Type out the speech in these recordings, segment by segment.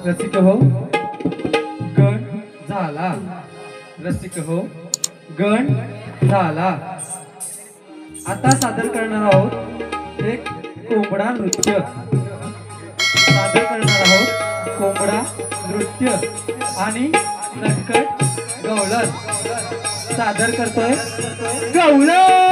रसिक हो गण झाला, रसिक हो गण झाला। आता सादर करणार आहोत एक कोंबडा नृत्य। सादर करणार आहोत कोंबडा नृत्य आणि नटखट गवळण। सादर करतोय गवळण।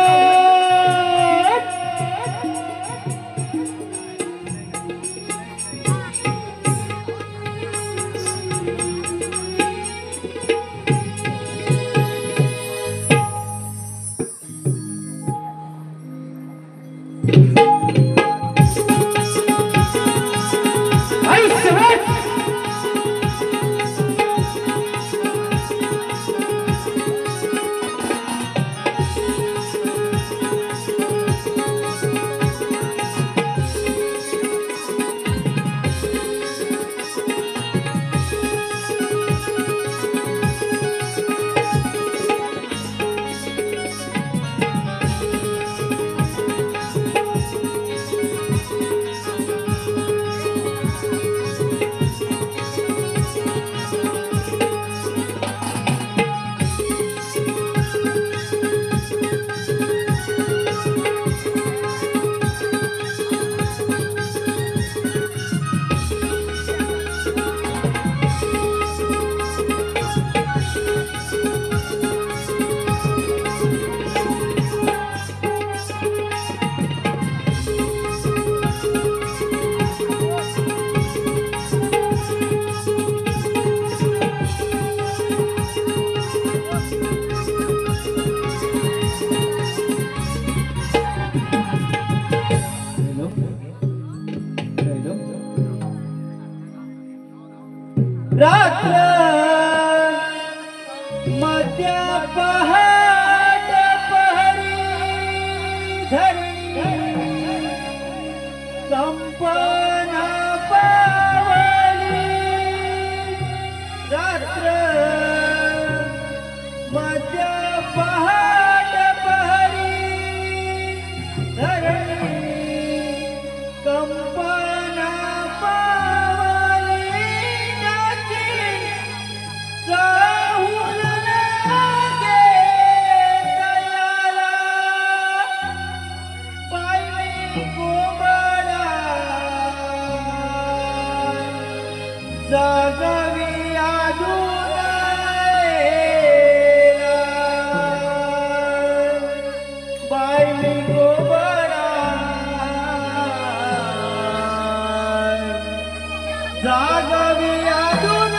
रात्र मध्य पहाट पहरी धरणी संपना पावली। रात्र मध्य पहाट पहरी धरणी कंपना पावली। राहुल लागे दयाला पायी कोंबडा जागवी अजून पायी कोंबडा जागवी अजून।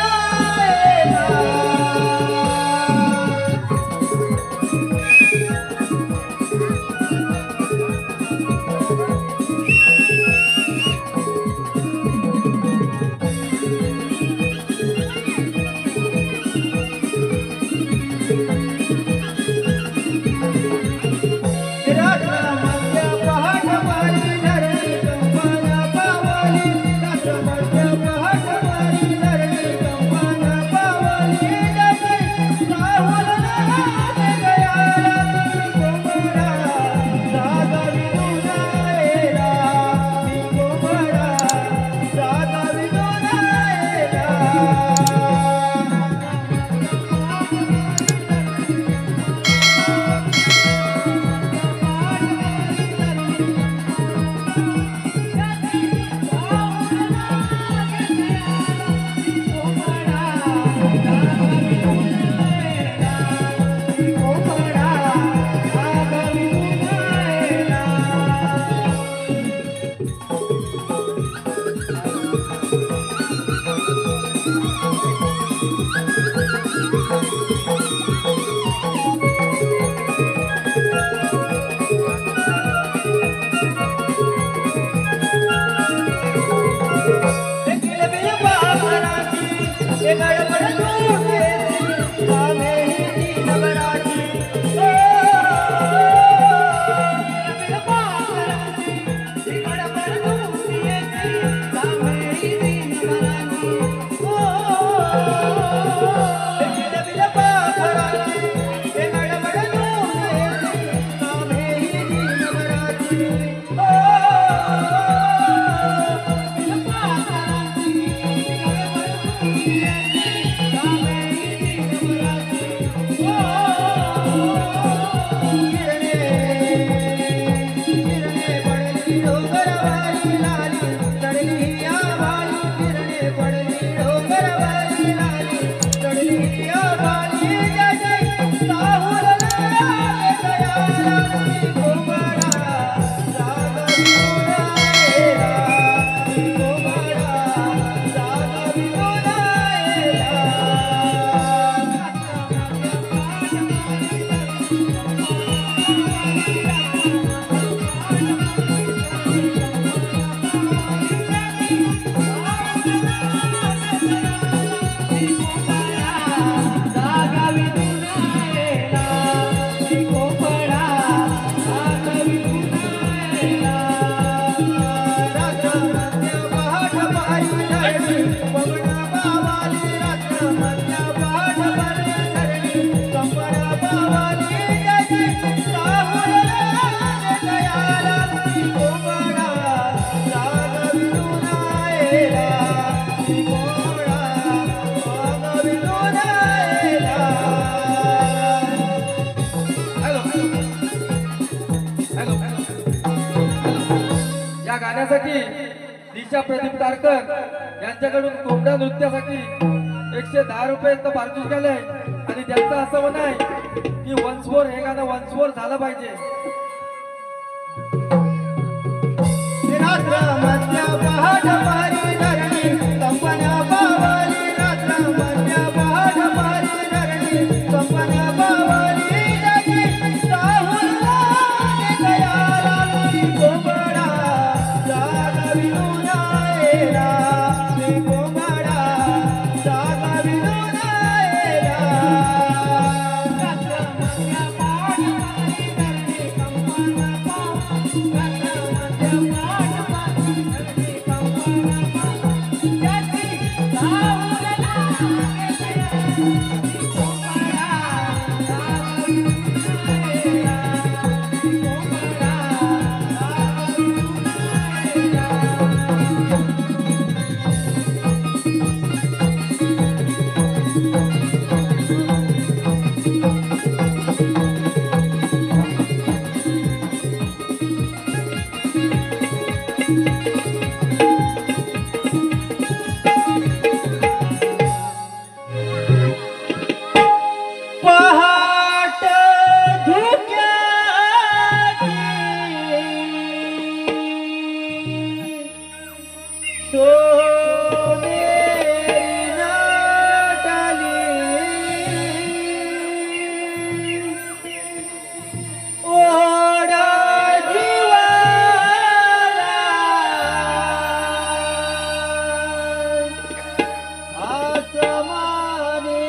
यासाठी दिशा प्रदीप तारकर यांच्याकडून कोंबड्या नृत्यासाठी 110 रुपयाचं पारितोषिक आलंय आणि त्यांचं असं म्हणणं आहे की वन्स मोर हे गाणं वन्स मोर झालं पाहिजे. रात्र मध्य पहाट पहारी धरणी कंपन्या बावली रात्र मध्य पहाट पहारी धरणी कंपन्या बावली जगी साहुला गयाला कोंबडा जागा विनून येला कोंबडा जागा विनून येला रात्र मध्य पहाट पहारी धरणी कंपन्या बावली रात्र मध्य पहाट धुक्याची सोनेरी नाटाली ओढा जीवाला आसमानी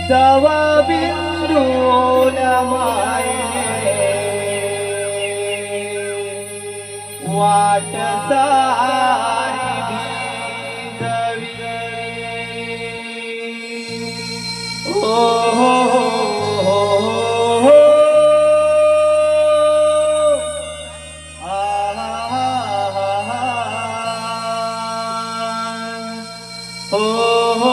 दवा बिंदूला मायने वाट सारी भिजवी ओ हो हो हो आ हो हो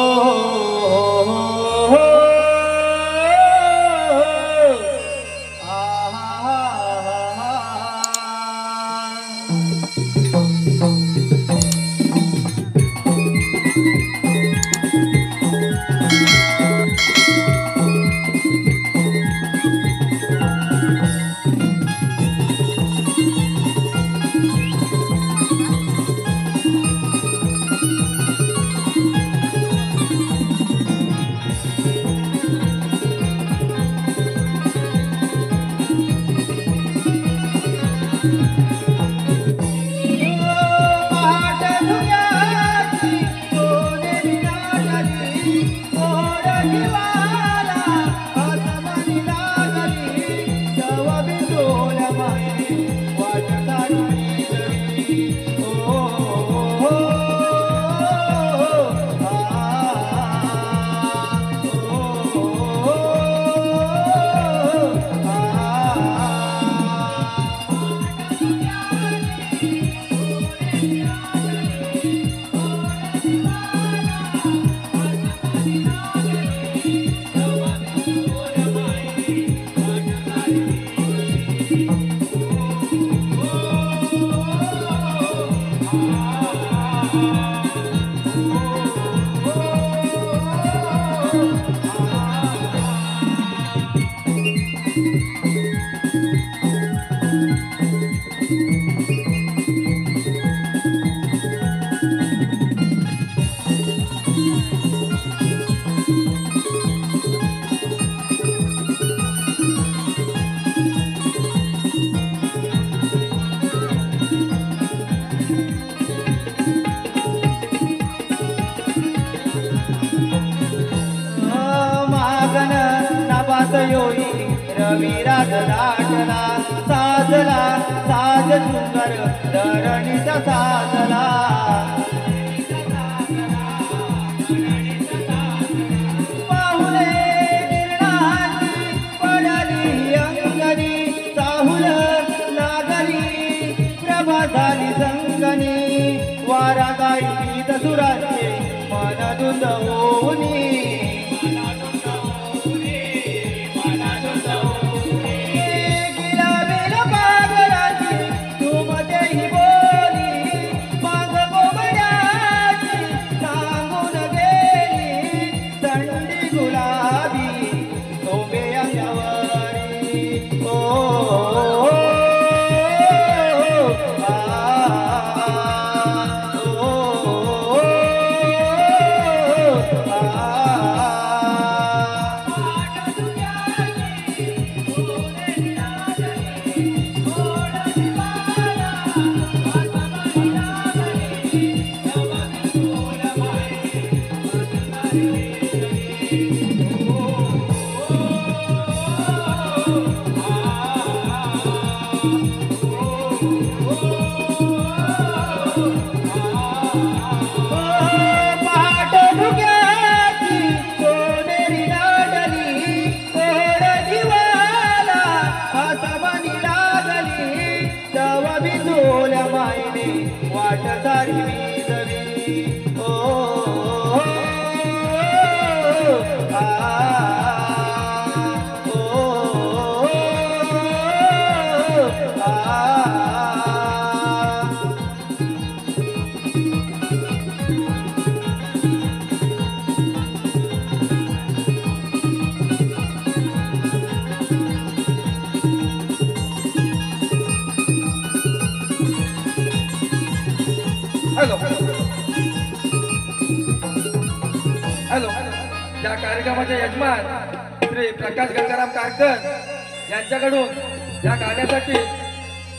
योई रविराज दाटला साजला साज सुंदर धरणीचा साजला पाहुले गिरणाची पडली अंगणी साहुल लागली प्रभा झाली संगणी वारा गाई सुराचे मन धुंद होऊनी मायने वाट सारी विजवी ओ आ ओ आ हॅलो हॅलो या कार्यक्रमाचे यजमान श्री प्रकाश गंगाराम कारकर यांच्याकडून या गाण्यासाठी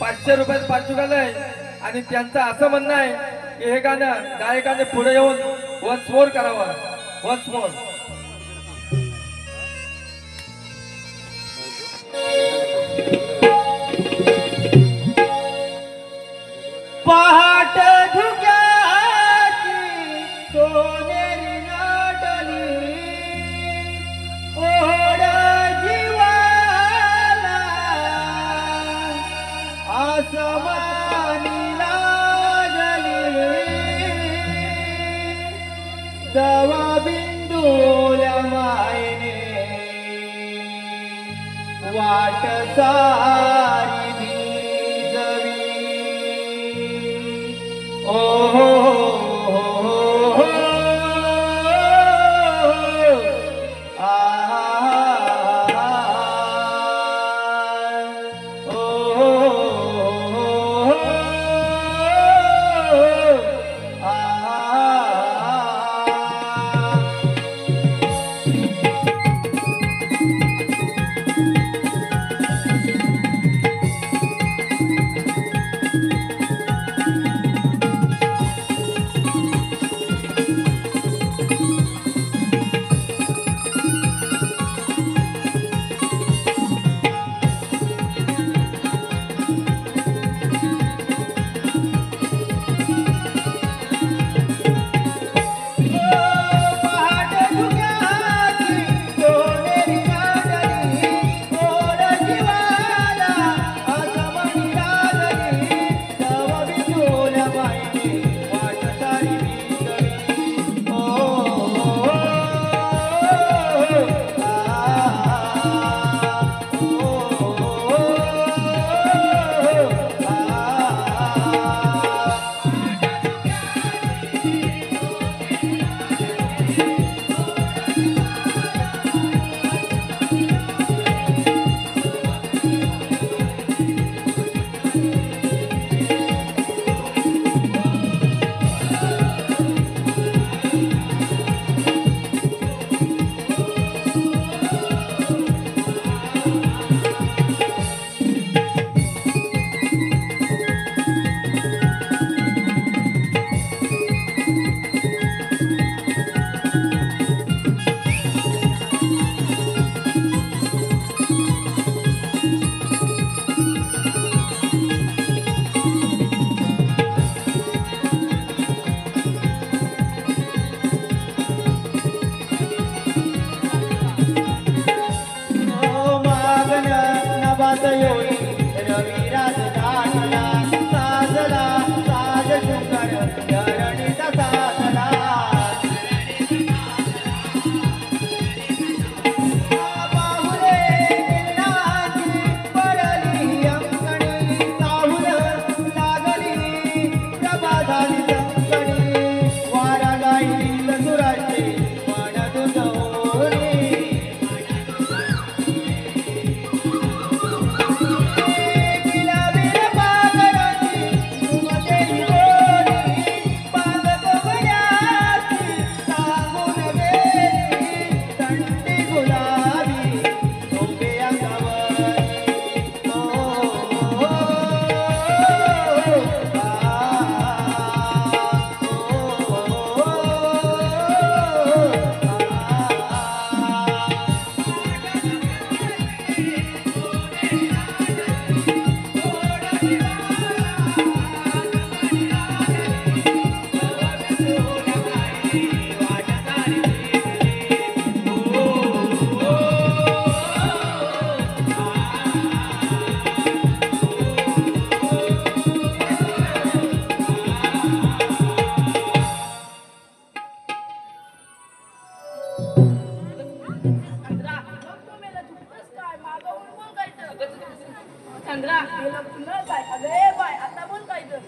500 रुपयात पारितोषिक आलंय आणि त्यांचं असं म्हणणं आहे की हे गाणं गायकाने पुढे येऊन वन्स मोर करावं वन्स मोर. पहाट धुक्याची सोनेरी नाटली ओढ जीवाला आसमानी लागली दवा बिंदूल्या मायने वाट सारी भिजवी ओ हो हो हो आ ओ हो आ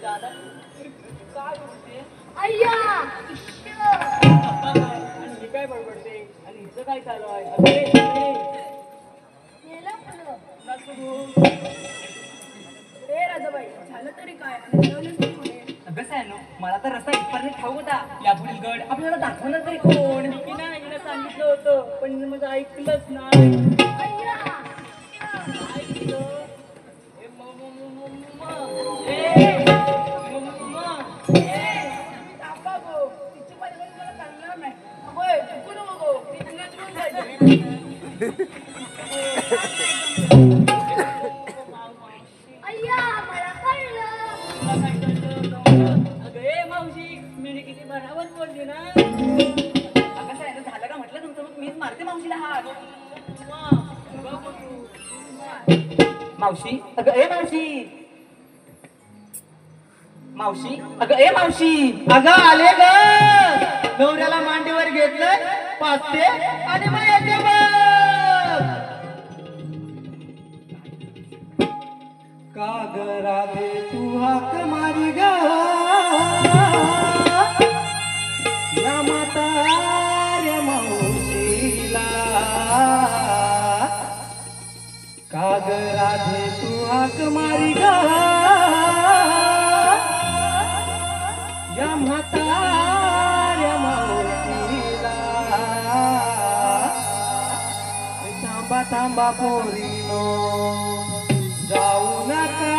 दादा काय बोलते अय्या आणि ही काय बडबडते आणि हिचं काय चालू आहे अरे नेला फुलं नसू ए राधाबाई झालं तरी काय आणि ठरवलंच तरी कुठे कसं आहे ना मला तर रस्ता इथपर्यंत ठाऊक होता यापुढील गड आपल्याला दाखवणार तरी कोण की नाही हिला सांगितलं होतं पण हिनं माझं ऐकलंच नाही अय्या ऐकलं ए ए थांबा गो तिची परिवार मला चांगलं नाही होय चुकू नको गो ती तुला चुकून जायची अय्या मला कळलं अगं ए मावशी मी किती बराबर बोलली ना अगं कसं आहे ना झालं का म्हटलं तुमचं मग मीच मारते मावशीला हात मावशी अगं ए मावशी मावशी अगं ए मावशी अगं आले ग नवऱ्याला मांडीवर घेतलंय पाचते आणि मग येते बघ काग राधे तू हाक मारी ग या म्हाताऱ्या मावशीला काग राधे तू हाक मारी ग या म्हाताऱ्या मावशीला थांबा थांबा पोरीनो जाऊ नका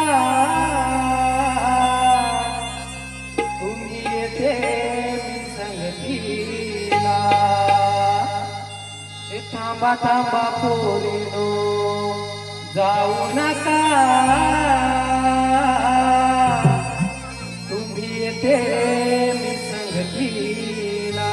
तुम्ही येते मी संगतीला थांबा थांबा पोरीनो जाऊ नका तुम्ही येते मी संगतीला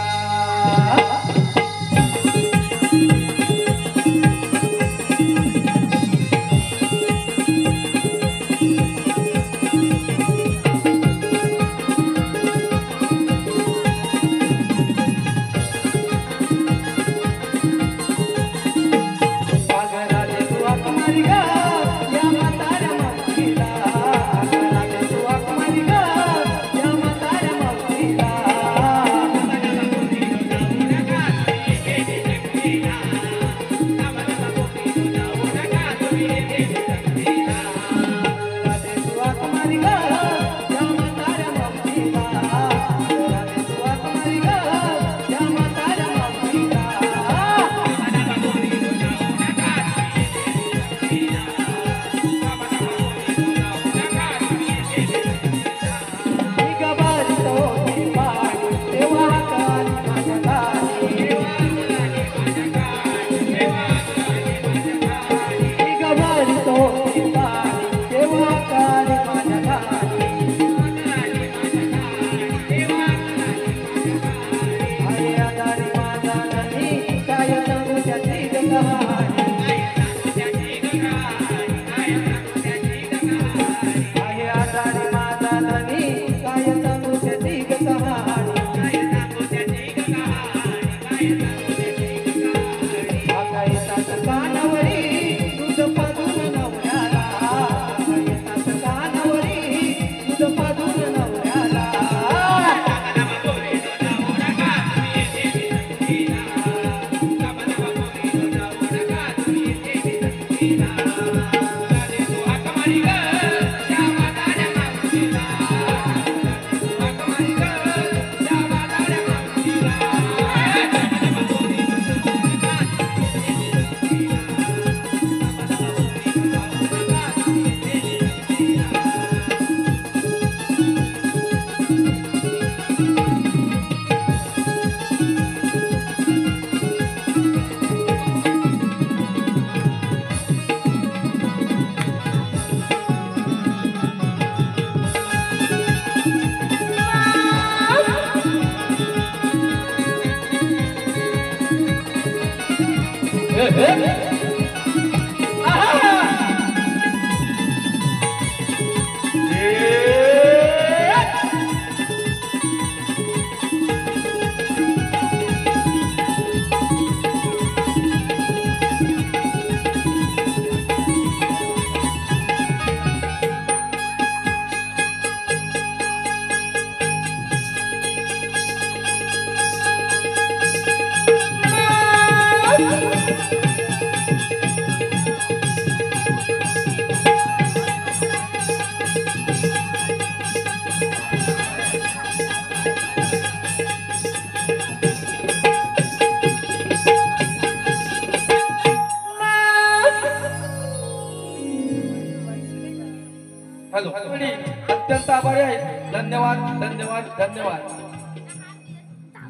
भक्तमणी अत्यंत आभारी आहे. धन्यवाद धन्यवाद धन्यवाद.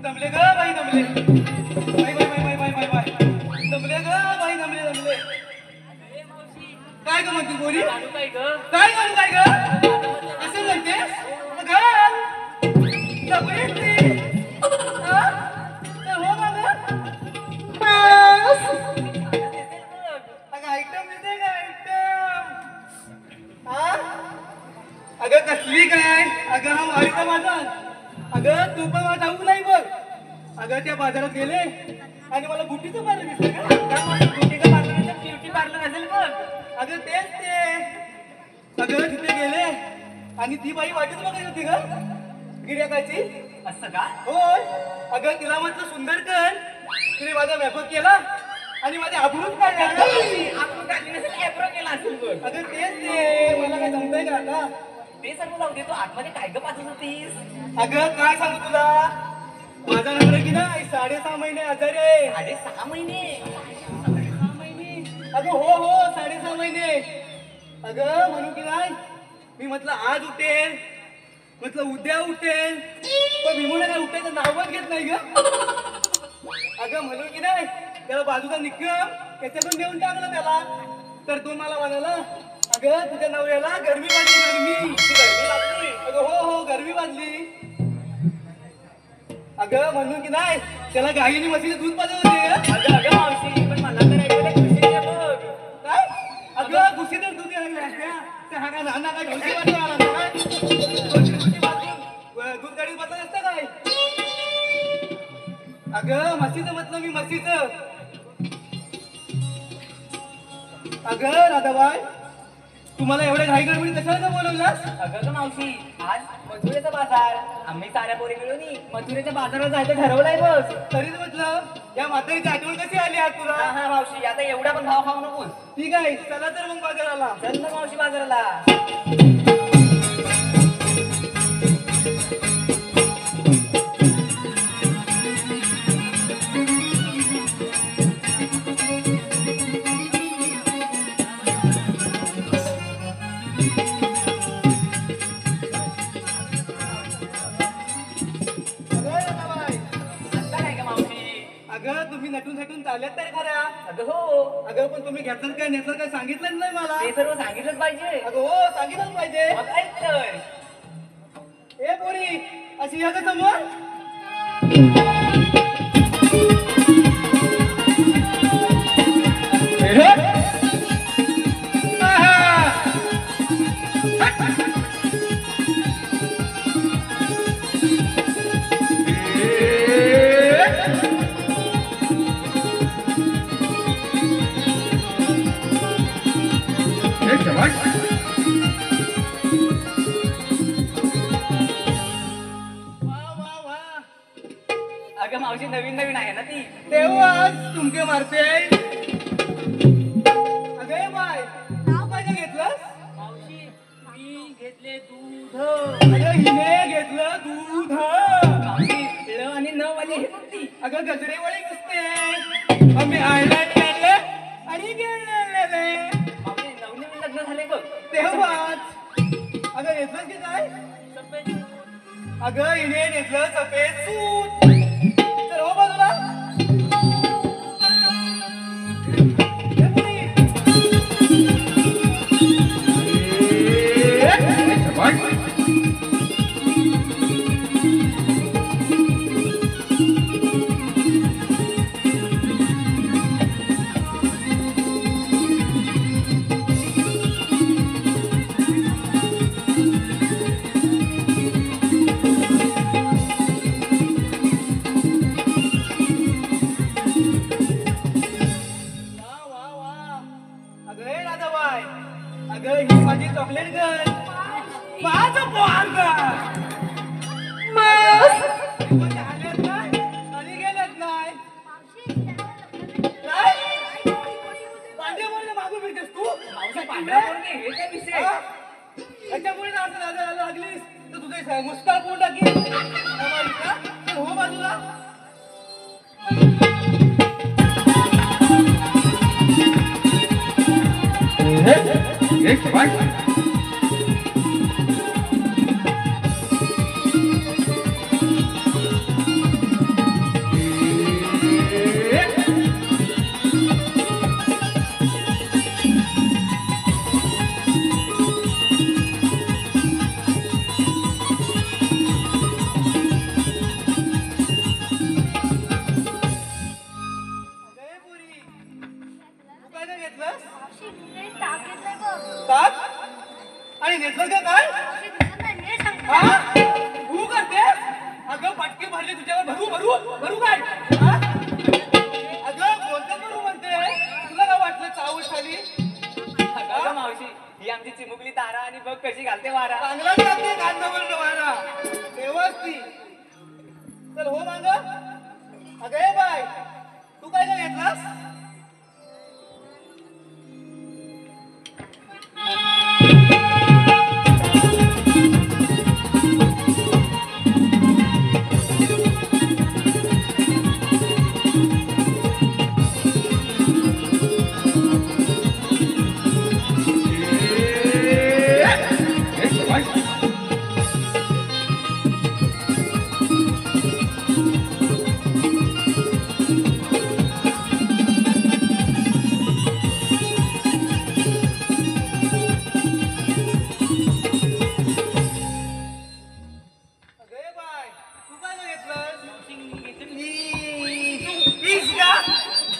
दमले ग बाई दमले बाई बाई बाई बाई बाई बाई दमले ग बाई दमले दमले. काय ग म्हणते बोरी काय ग काय करू काय ग असं म्हणते आयटम देते का आयटम अगं कसली काय अगं हा वारीचा बाजार अगं तू पण मला ठाऊक नाही बघ अगं त्या बाजारात गेले आणि मला बुटीचं पार्लर दिसलं का ब्युटी पार्लर असेल बघ. अगं तेच ते अगं तिथे गेले आणि ती बाई वाटत बघायची होती ग गिऱ्हाईकाची. असं का होय अगं तिला म्हटलं सुंदर कर तिने माझा मेकअप केला आणि माझे आबरूच काढले आपण काढली नसेल ऍप्रो केला असेल बघ. अगं तेच ते मला काय जमतंय का आता ते सर्व जाऊ दे तू आतमध्ये काय ग पाचत होतीस. अगं काय सांगू तुला माझा नवरा की नाही 6.5 महिने आजारी आहे. 6.5 महिने अगं हो हो 6.5 महिने अगं म्हणू की नाही मी म्हटलं आज उठेल म्हटलं उद्या उठेल पण विमुळे काय उठायचं नावच घेत नाही ग. अगं म्हणू की नाही त्याला बाजूचा निकम त्याच्यातून देऊन टाकलं त्याला तर तो मला म्हणाला अगं तुझ्या नवऱ्याला गरमी वाजली गरमी. अगं हो हो गरमी वाजली. अगं म्हणू की नाही त्याला गाईने म्हशीचं दूध पाजत होते अगं अगं मावशी पण मला तर ऐकायला खुशी आहे बघ. काय अगं घुशी तर दूध यायला त्या हा काय लहान काय घुशी वाजून आला ना काय घुशी वाजून दूध गाडीत बसत असतं काय अगं म्हशीचं म्हटलं मी म्हशीचं. अगं राधाबाई तुम्हाला एवढ्या घाई गडबडी कशाला बोलवलास. अगं ग मावशी आज मथुरेचा बाजार आम्ही साऱ्या पोरी मिळून मथुरेच्या बाजारात जायचं ठरवलंय बघ. तरीच म्हटलं या म्हातारीची आठवण कशी आली आज हा तुला. हा मावशी आता एवढा पण भाव खाऊ नको. ठीक आहे चला तर मग बाजाराला. चल ना मावशी बाजाराला. आता काय ग मावशी. अगं तुम्ही नटून नटून चालल्यात तरी खऱ्या. अगं हो अगं पण तुम्ही घेतलं काय नेसलं काय सांगितलं नाही मला. ते सर्व सांगितलंच पाहिजे. अगं हो सांगितलंच पाहिजे. मग ऐक तर ए पोरी अशी या का समोर. अगं मावशी नवीन नवीन आहे ना ती. तेव्हाच तुमके मारते. अगं ए बाय नाव काय घेतलंस. मावशी मी घेतले दूध. अगं हिने घेतलं दूध. मावशी ल आणि न वाली हे ती. अगं गजरेवाळी दिसते. आम्ही आयलँड काढलं आणि गेलेले मावशी नवीन लग्न झाले बघ. तेव्हाच. अगं घेतलं की काय. अगं हिने घेतलं सफेद सूट. तर हो बाजूला. हे मुली. अगं ही माझी चॉकलेट गर्ल. माझं पोहार आलेत नाही आणि गेलेत नाही. पांढऱ्यामुळे मागून मिळतेस तू. मावशी पांढरा पोरगे हे काय विषय. त्याच्यामुळे असं दादा लागलीस तर तुझे मुस्काळ कोण टाकी. हो बाजूला. चालते वारा. चांगला चालते कांदावर वारा व्यवस्थित. चल हो मांग. अगं ए बाय, तू काय काय घेतलास?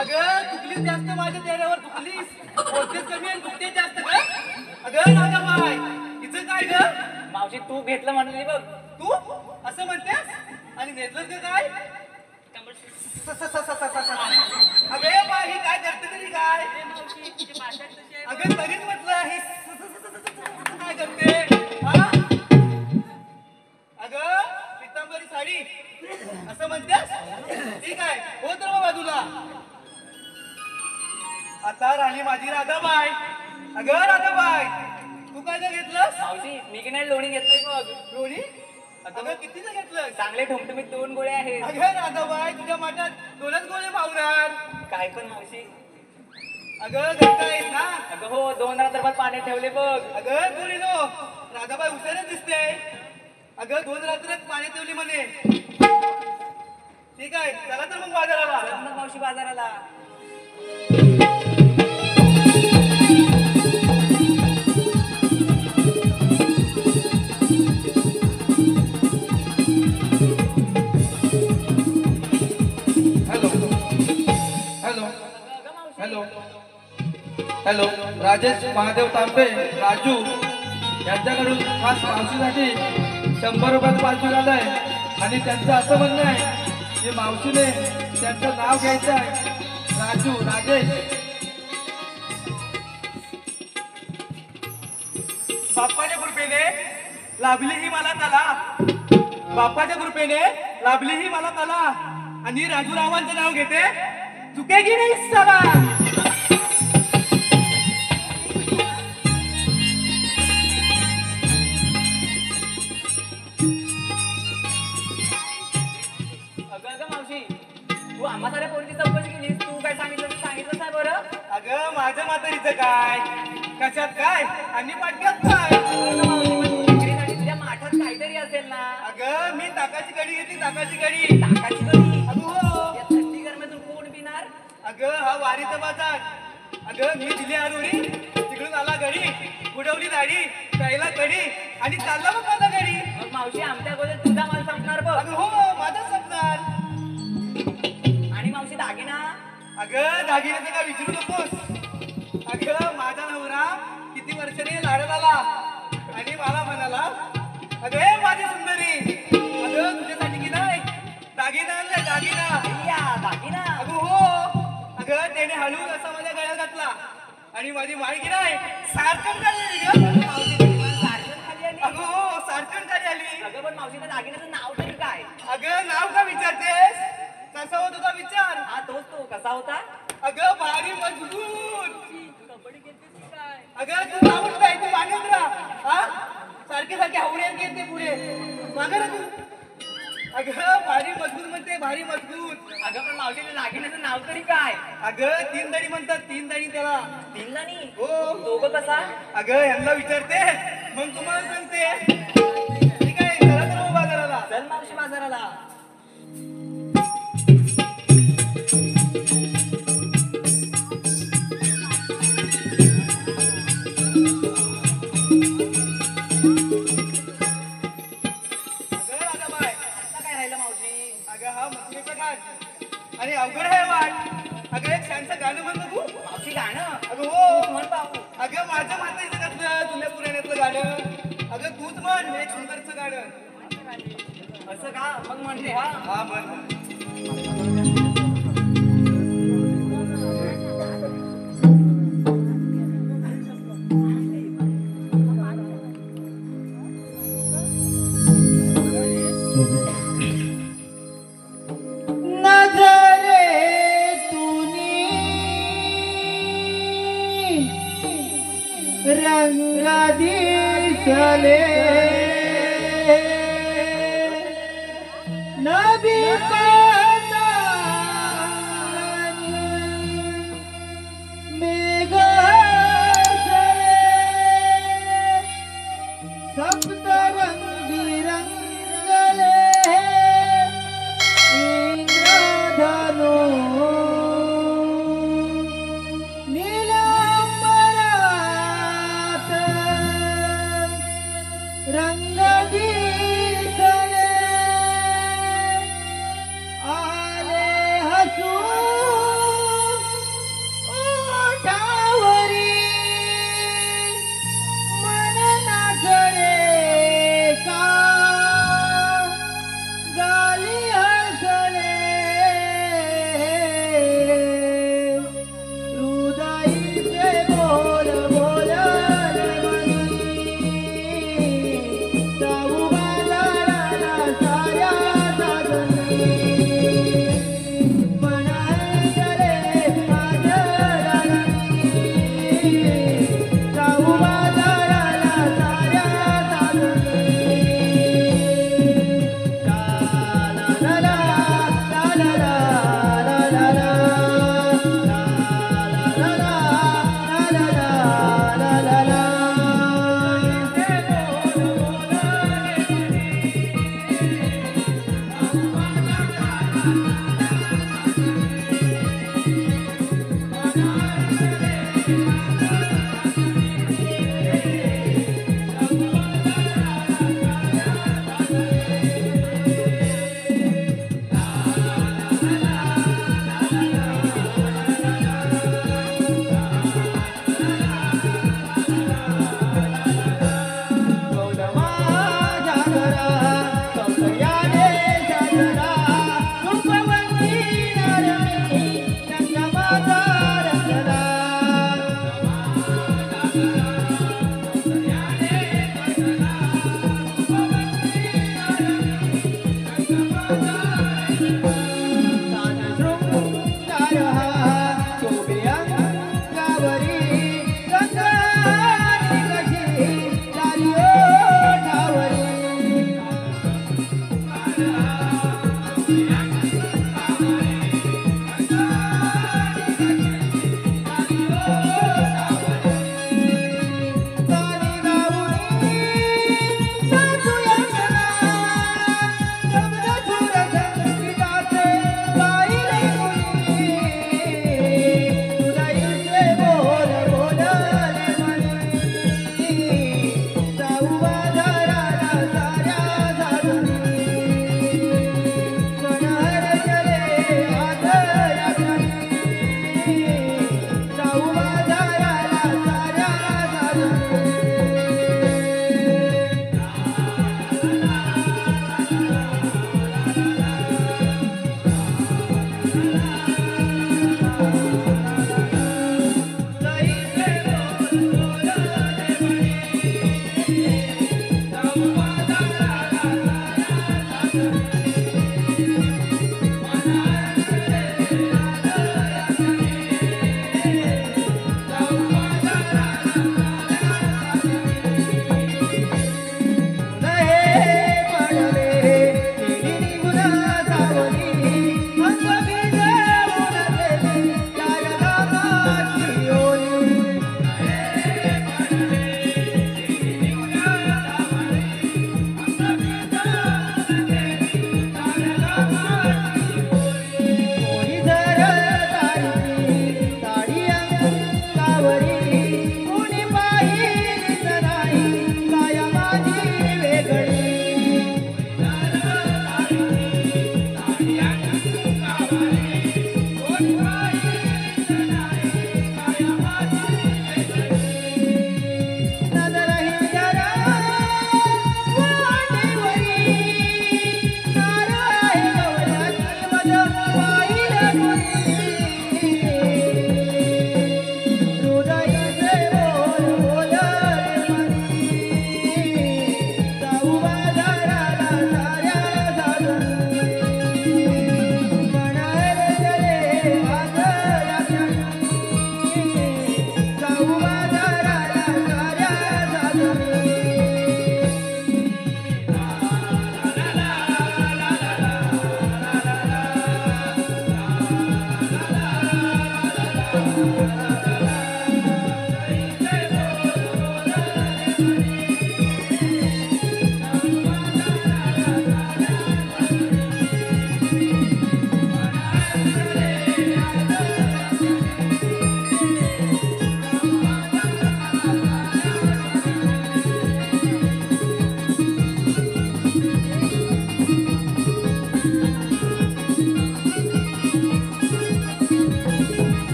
अगं चुकलीस जास्त माझ्या चेहऱ्यावर चुकलीस. बोलतेच कमी आणि चुकतेच जास्त का? अगं राजा बाय, हिचं काय ग? मावशी तू घेतलं म्हणली बघ. तू असं म्हणतेस आणि नेतलं ते काय? अगं ए बाय, ही काय करते तरी काय? अगं तरीच म्हटलं हे काय करते हा? अगं पितांबरी साडी असं म्हणतेस? ठीक आहे हो तर मग बाजूला. आता राणी माझी राधाबाई. अगं राधाबाई, तू काय काय घेतलंस? मावशी मी की नाही लोणी घेतलंय बघ. लोणी? अगं कितीचं घेतलं? चांगले ठुमठुमीत 2 गोळे आहेत. अगं राधाबाई, तुझ्या माठात 2च गोळे मावणार. काय पण मावशी. अगं घट्ट आहेस ना? अगं हो 2 रात्रभर पाणी ठेवले बघ. अगं पोरीनो, राधाबाई हुशारच दिसते. अगं 2 रात्रात पाणी ठेवली म्हणे. ठीक आहे चला तर मग बाजाराला. चल मग मावशी बाजाराला. Hello hello hello hello. Rajesh Mahadev Tambe Raju यांच्याकडून खास मावशीसाठी 100 रुपयाचं पार्सल आलंय आणि त्यांचं असं म्हणणं आहे की मावशीने त्यांचं नाव घ्यायचं आहे. राजू राजेश. बाप्पाच्या कृपेने लाभली ही मला कला. बाप्पाच्या कृपेने लाभली ही मला कला. आणि राजूरावांचं नाव घेते, चुकेगी नाही साला. अगं मावशी तू आम्हा साऱ्या पोरीची चौकशी केलीस. तू काय सांगितलं नाही बरं. अगं माझ्या म्हातारीचं काय, कशात काय आणि पाटक्यात काय? अगं मावशी पण विक्रीसाठी तुझ्या माठात काहीतरी असेल ना. अगं मी ताकाची कडी घेतली, ताकाची कडी. ताकाची कडी. अगं हो. या थंडी गरमेतून कोण पिणार. अगं हा वारीचा बाजार. अगं मी दिली आरोडी, तिकडून आला घडी, उडवली दाढी, प्यायला कडी आणि चालला मग माझा घडी. मग मावशी आमच्या गोष्ट तुझा माल संपणार बघ. अगं हो माझा संपणार. आणि मावशी दागिना. अगं दागिन्याचं काय विचारू नकोस. अगं माझा नवरा किती वर्षाने लाडत आला आणि मला म्हणाला, अगं हे माझी सुंदरी, अगं तुझ्यासाठी की नाही दागिना आणलाय दागिना. या दागिना. अगं हो. अगं त्याने हळून असा माझ्या गळ्यात घातला आणि माझी माई की नाही सारखं खाली ग. मावशी सारखं खाली आली. अगं हो सारखं खाली आली. अगं पण मावशी त्या दागिन्याचं नाव तरी काय. अगं नाव का विचारतेस? कसा होत होता विचार. हा तोच तो कसा होता. अगं भारी मजबूत. कबड्डी खेळतेस की काय. अगं तू लावून काय तू मागत राहा हा. सारखे सारखे हावड्यात घेते पुढे मागे ना तू. अगं भारी मजबूत म्हणते, भारी मजबूत. अगं पण मावशी त्या दागिन्याचं नाव तरी काय. अगं 3 दडी म्हणतात, 3 दडी त्याला. दिल्लानी. हो. दोघं कसा. अगं यांना विचारते मग तुम्हाला सांगते. ठीक आहे चला तर मग बाजाराला. चल मावशी बाजाराला. अगं राधाबाई, आता काय राहिलं मावशी. अगं हा मछलीचा घाट आणि अवघड आहे वाट. अगं एक छानसं गाणं म्हणतो तू. मावशी गाणं. अगं हो. म्हण पाहू. अगं माझ्या म्हातारीचं घातलं जुन्या पुराण्यातलं गाणं. अगं तूच म्हण एक सुंदरचं गाणं. असं का मग म्हणते हा. हा म्हण. सप्तरंगी रंगले इंद्रधनु नीलांबरात रंग दिसले आले हसू ओठावरी मन नाचले का गाली हसले हृदयीचे बोल बोलले मनी जाऊ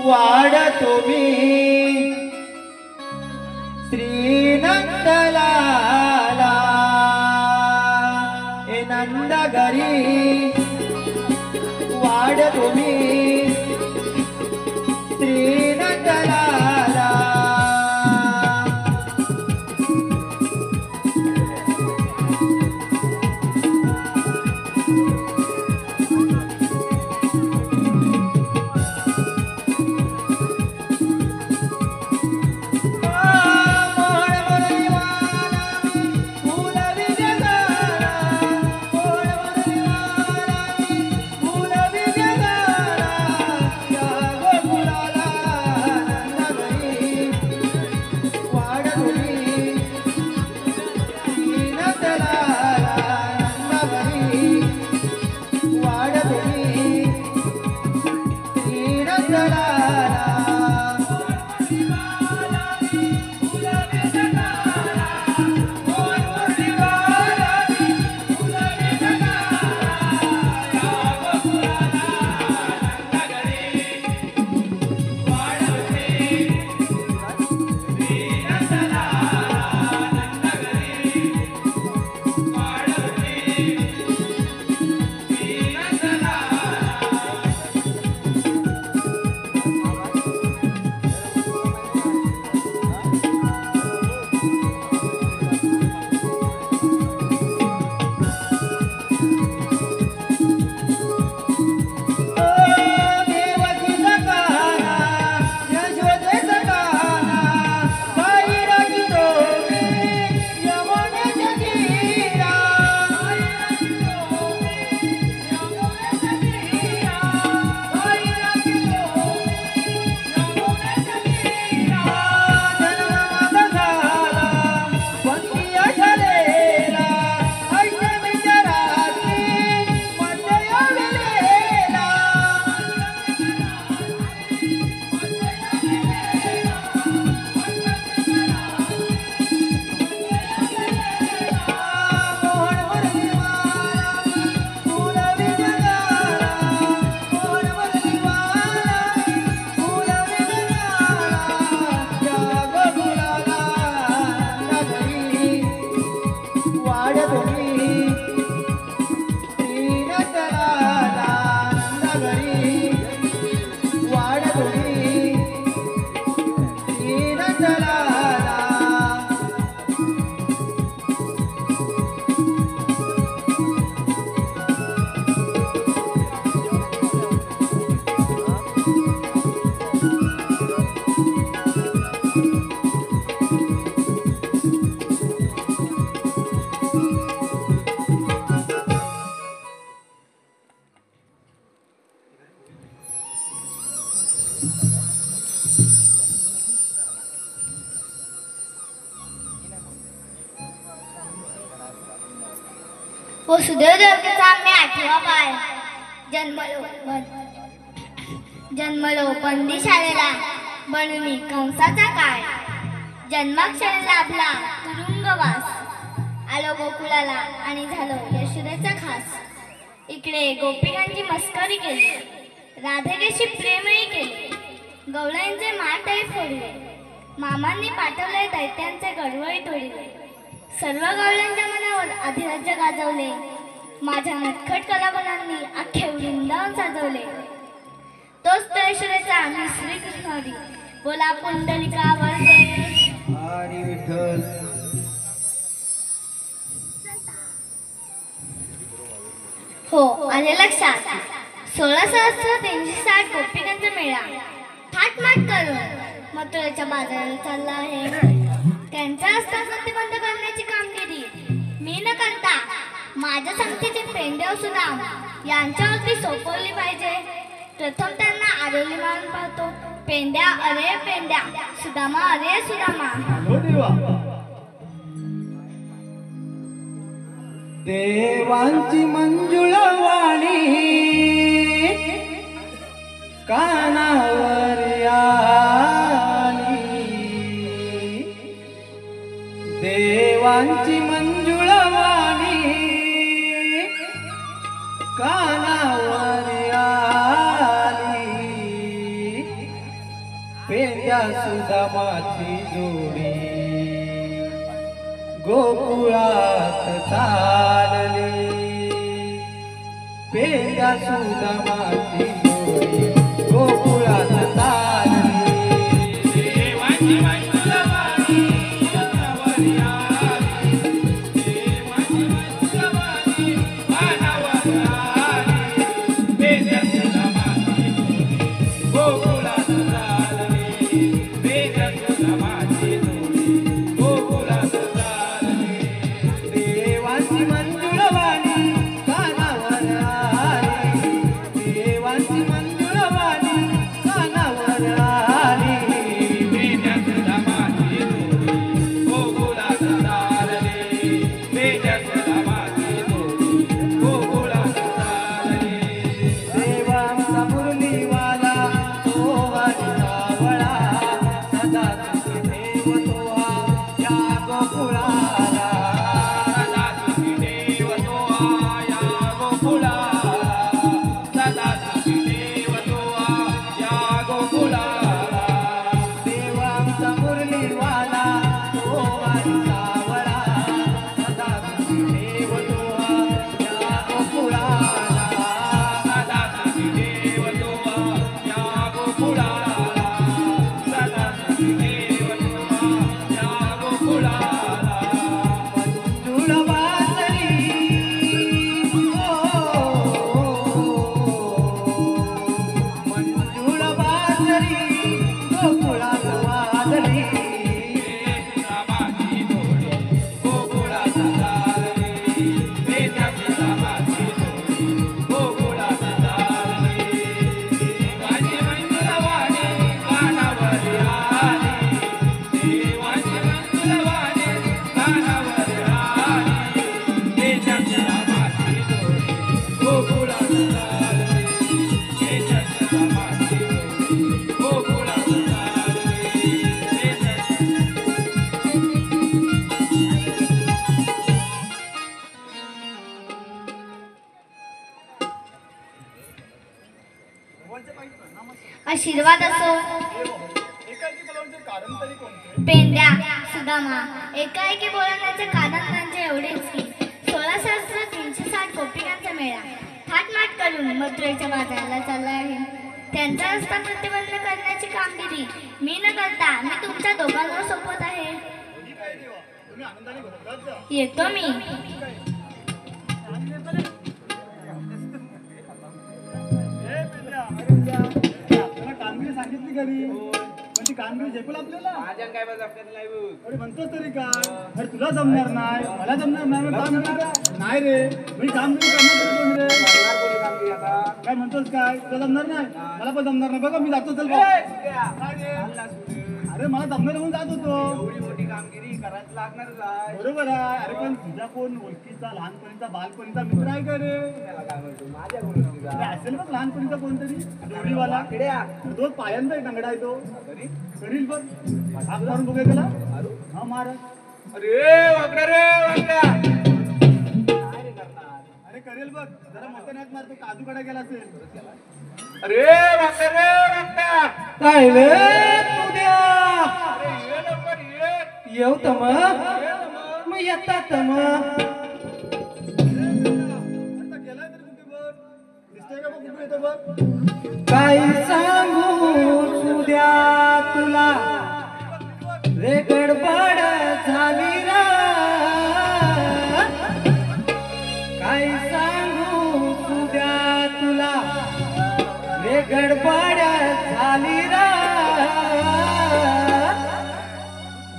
वाढतो मी श्रीनंदलाला ए नंदगरी वाढतो मी श्रीनंदलाला वसुदेव देवकीचा मी 8वा पाय जन्मलो बंदी शाळेला बनून कंसाचा काळ जन्माक्षरी लाभला तुरुंगवास आलो गोकुळाला आणि झालो यशोदेचा खास इकडे गोपिकांची मस्करी केली राधेशी प्रेमही केले गवळ्यांचे माठही फोडले मामांनी पाठवले दैत्यांचे गडवळी तोडले सर्व गवळ्यांच्या मनावर अधिराज्य गाजवले माझ्या नटखट कलावलांनी अख्खे वृंदावन साजवले तोच तर यशोदेचा आम्ही श्रीकृष्ण हरी बोला पुंडलिका वरदे हरी विठ्ठल हो आले लक्षात 16,360 गोपिकांचा मेळा थाटमाट करून मथुरेच्या बाजाराला चालला आहे त्यांच्या हस्तात संधी बंद करण्याची कामगिरी मी न करता माझ्या संगतीचे पेंडेव सुदाम यांच्यावरती सोपवली पाहिजे प्रथम त्यांना आरोली मारून पाहतो पेंड्या अरे पेंड्या सुदामा अरे सुदामा देवांची मंजुळ वाणी कानावर आली देवांची मंजुळ वाणी कानावर आली पेंड्या सुदामाची जोडी गोकुळात चालली पेंड्या सुदामाची जोडी गोकुळात चालली देवाची मंगलवाणी वानावर आली देवाची मंगलवाणी वानावर आली पेंड्या सुदामाची जोडी गोकुळात चालली पेंड्या सुदामाची जोडी गोकुळात चालली देवाची मंजुळवाणी कानावर आली देवाची मंजुळवाणी कानावर आली पेंड्या सुदामाची जोडी गोकुळात चालली पेंड्या सुदामाची जोडी गोकुळात चालली देवांचा मुरलीवाला तो हरी सावळा सदा तुझी देव तो हा या गोकुळाला सदा तुझी देव तो या गोकुळाला सदा तुझी देव तो या गोकुळाला देवांचा मुरलीवाला तो हरी सावळा सदा तुझी देव तो हा या गोकुळाला सदा तुझी देव तो या गोकुळाला सदा तुझी देव तो या गोकुळाला मंजुळ वाजली मंजुळ वाजली गोकुळात वाजली सुदामाची जोडी गोकुळात चालली पेंड्या सुदामाची जोडी गोकुळात चालली देवाची मंगलवाणी कानावर आली देवाची मंगलवाणी कानावर आली पेंड्या सुदामाची जोडी गोकुळात चालली पेंड्या सुदामाची जोडी गोकुळात चालली पेंड्या आशीर्वाद असो पेंड्या सुदामा एकाएकी बोलवण्याचे कारण म्हणजे एवढेच की 16,360 गोपिकांचा मेळा थाटमाट करून मथुरेच्या बाजाराला चालला आहे त्यांचा रस्ता प्रतिबंध करण्याची कामगिरी मी न करता मी तुमच्या दोघांवर सोपवत आहे येतो मी कामगिरी सांगितली घरी पण ती कामगिरी झेपेल आपल्याला अरे म्हणतोस तरी काय अरे तुला जमणार नाही मला जमणार नाही मग कामगिरी का नाही रे मी कामगिरी करणार तरी कोणी रे काय म्हणतोस काय तुला जमणार नाही मला पण जमणार नाही बघा मी जातो चल अरे मला जमणार म्हणून जात होतो कामगिरी करायच लागणारच आहे बरोबर आहे अरे पण तुझा कोण ओळखीचा लहानपणीचा बालपणीचा मित्र आहे का रे माझ्या गोष्टीचा अरे असेल बघ लहानपणीचा कोणतरी जोडीवाला तो पायांचा टंगडा आहे तो करील बघ हात मारून बघूया त्याला हा मार अरे वाकडा रे वाकडा अरे करेल बघ जरा मोठ्या नाक मारतो काजू कडा गेला असेल अरे वाकडा रे वाकडा काय रे तुद्या अरे ये नंबर ये येऊ तम मग येता तम काय सांगू सुद्या तुला रे गडबड झाली रा काय सांगू सुद्या तुला रे गडबड झाली रा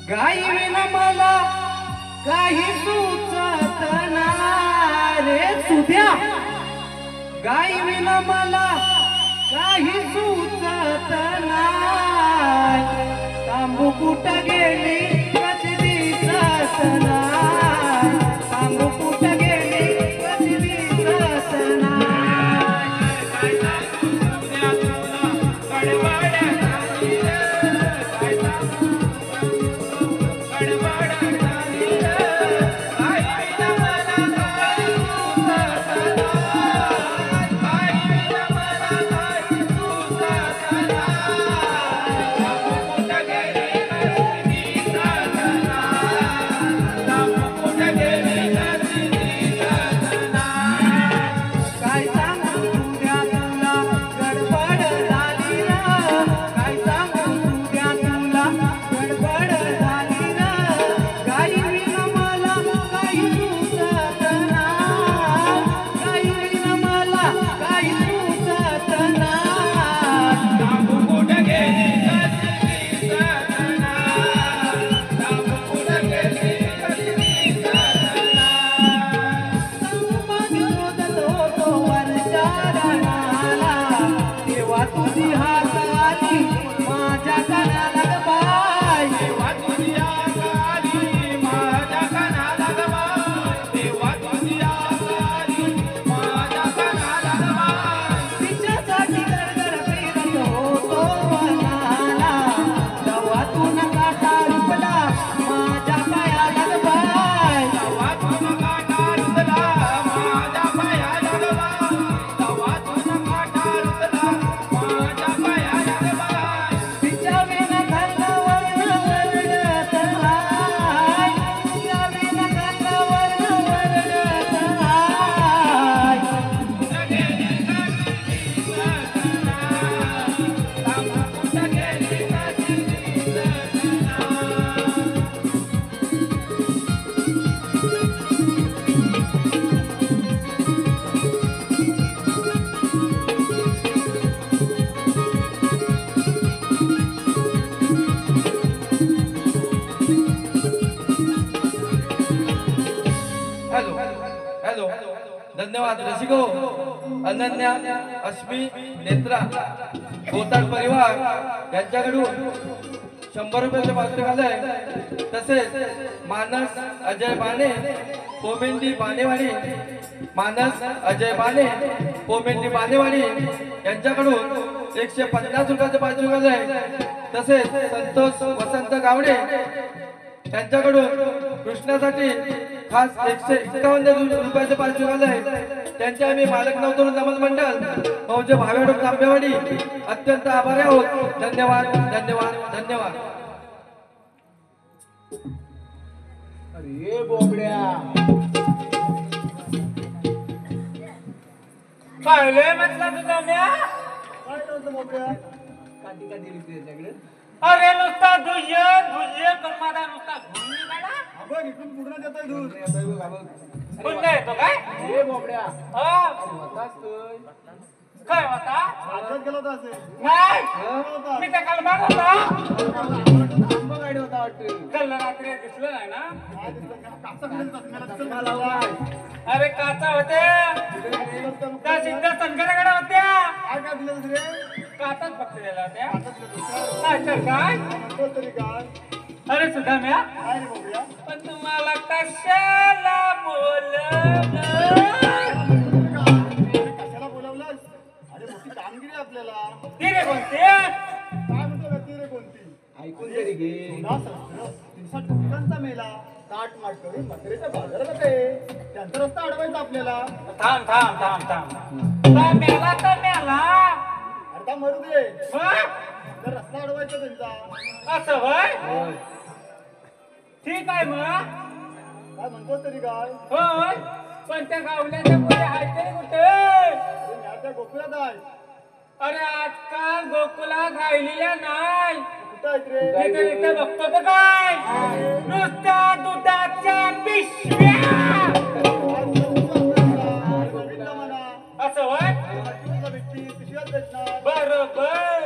गाई विना मला काही सुचत नाही रे सुद्या गाई विना मला काही सुचत नाही तांबू कुठं गेली कशी दिसत नाही तांबू कुठं गेली कशी दिसत नाही काय सांगू उद्या तुला गडबड झाली रे काय सांगू गडबड झाली रे काय विना मला काही सुचत नाही काय विना मला काही सुचत नाही हात आली माझ्या कानाला ग बाय देवा तुझ्या आली माझ्या कानाला ग बाय देवा तुझ्या आली माझ्या कानाला ग बाय तिच्यासाठी गडगड फिरत होतो वनाला गावातून काटा रुपला माझ्या पायाला ग बाय गावातून काटा रुतला माझ्या पायाला ग बाय गावातून काटा रुतला माझ्या पायाला ग बाय तिच्या विना खांदावर वरडत हाय तिच्या विना खांदावर वरडत हाय हॅलो हॅलो धन्यवाद रसिको अनन्या अश्मी नेत्रा गोताड परिवार यांच्याकडून 100 रुपयाचे पारितोषिक आलंय. तसेच मानस अजय बाणे पोमेंडी बाणेवाडी मानस अजय बाणे पोमेंडी बाणेवाडी यांच्याकडून 150 रुपयाचे पारितोषिक आलंय. तसेच संतोष वसंत गावडे त्यांच्याकडून कृष्णासाठी खास 151 रुपयाचे पारितोषिक आलंय. त्यांचे आम्ही मालक नवतरुण नमन मंडळ मौजे भावेडूक तांबेवाडी अत्यंत आभारी आहोत. धन्यवाद धन्यवाद धन्यवाद. अरे बोबड्या पाहिले म्हटलं तुझा म्या काय नव्हतं बोबड्या काठी का दिली तुझ्याकडे अरे नुसता धुये पण माझा नुसता घुम निघाला. अबे इकडून पुढे देतोय दूध पुन्हा येतो काय ए बोबड्या हा होतास तोय काय होता आजच गेला होता असे नाही मी त्या कलमात होता आंबा गाडी होता वाटतं काल रात्री दिसलं नाही ना मला लावाय. अरे काचा होते त्या सिद्ध संकटाकडे होत्या काय काय दिलं दुसरे काचाच फक्त दिल्या होत्या काय तर काय म्हणतो तरी काय अरे सुद्धा म्या काय रे बोबड्या पण तुम्हाला कशाला बोलवलं कशाला बोलावलास अरे मोठी कामगिरी आहे आपल्याला ती रे कोणते काय म्हणतो का ती रे कोणती ऐकून तरी घे दिवसात टुकांचा मेला ताट माट करून म्हातारीच्या बाजारात आहे त्यांचा रस्ता अडवायचा आपल्याला थांब थांब थांब थांब का मेला तर मेला अर्धा मरू दे मग? तर रस्ता अडवायचा त्यांचा असं होय ठीक आहे मग काय म्हणतोस तरी काय होय पण त्या गावल्याच्या पुढे आहे तरी कुठे अरे मी त्या गोकुळात आहे अरे आजकाल गोकुला राहिलेल्या नाही कुठं आहेत रे इथे बघतो तर काय नुसत्या दुधाच्या पिशव्या बघितलं म्हणा असं होय तुला भेटती पिशव्यात भेटणार बरोबर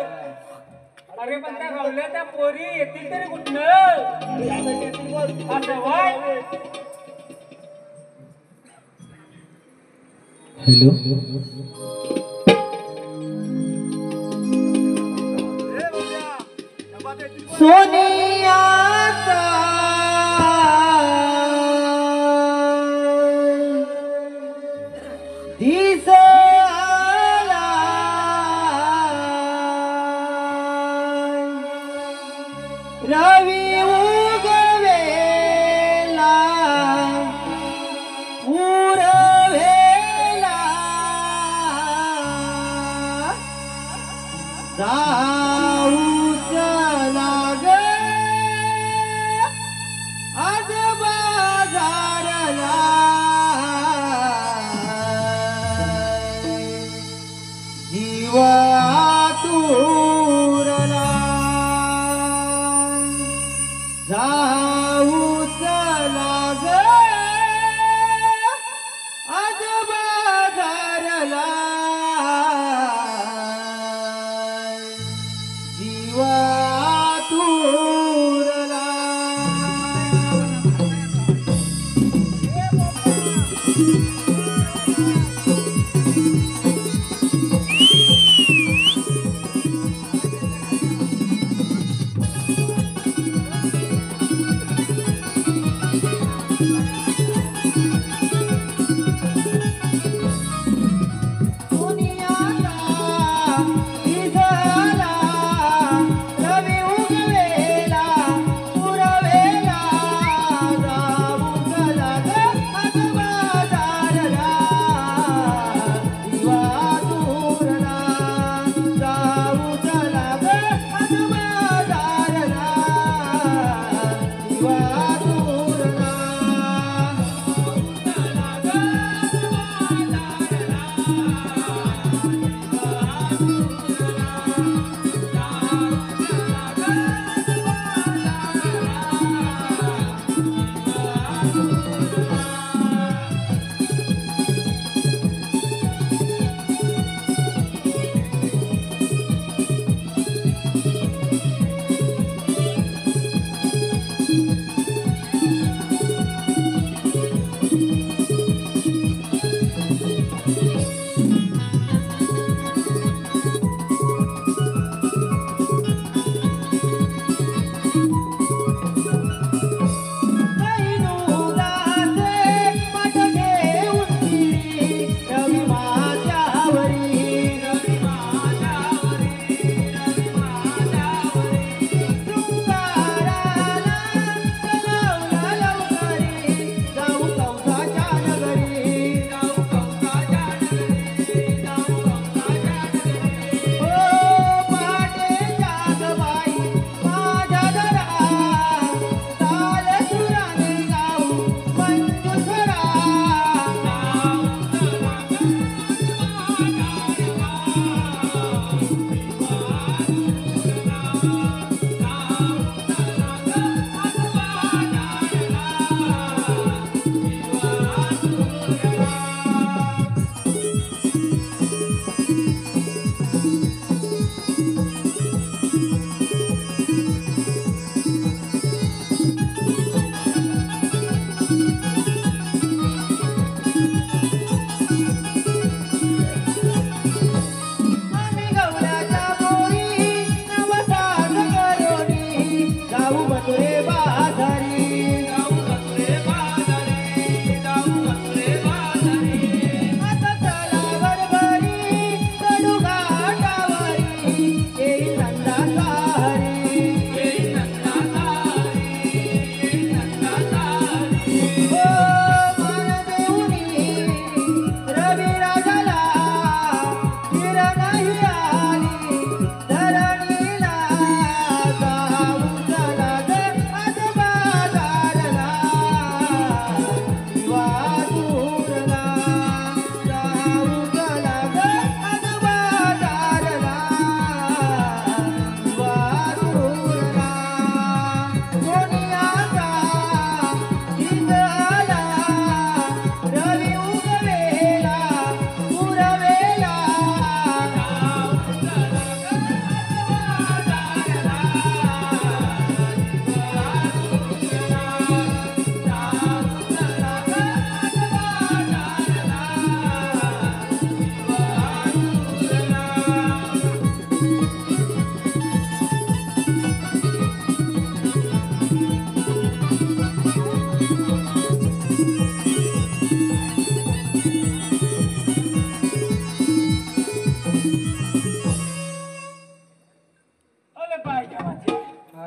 अरे पण त्या गावल्याच्या पोरी येतील तरी कुठनं अरे या साईडला येतील बघ. असं होय ए बाबा, डबात येतील बघ. सोनियाचा दिसला रवी उगवेला उरवेला जाऊच लाग आज बाजारला जीवा तुरला जाऊच लाग आज बाजारला जीवा तुरला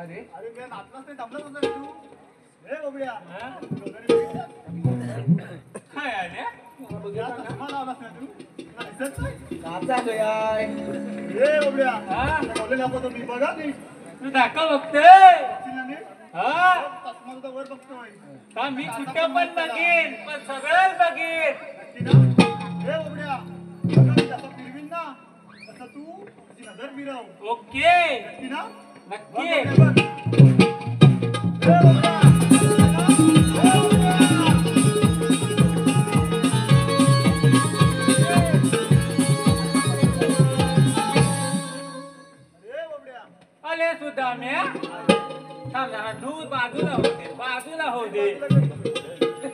अरे मी नाचलाच नाही जमलाच होता तू हे बघूया काय आल्या चष्मा लावलास ना तू तुला दिसत नाही नाचालो याय हे बघूया बोलले दाखवतो मी बघा मी तू दाखव बघते बघशील ना मी? हा चष्मा तुझा वर बघतोय का मी कुठं पण बघीन पण सगळंच बघीन नक्की ना हे बघूया बघा मी जसं फिरवीन ना तसं तू तुझी नजर फिरव ओके नक्की ना नक्की बघ, हे बघूया अरे सुद्धा म्या थांब जरा दूध बाजूला होऊ दे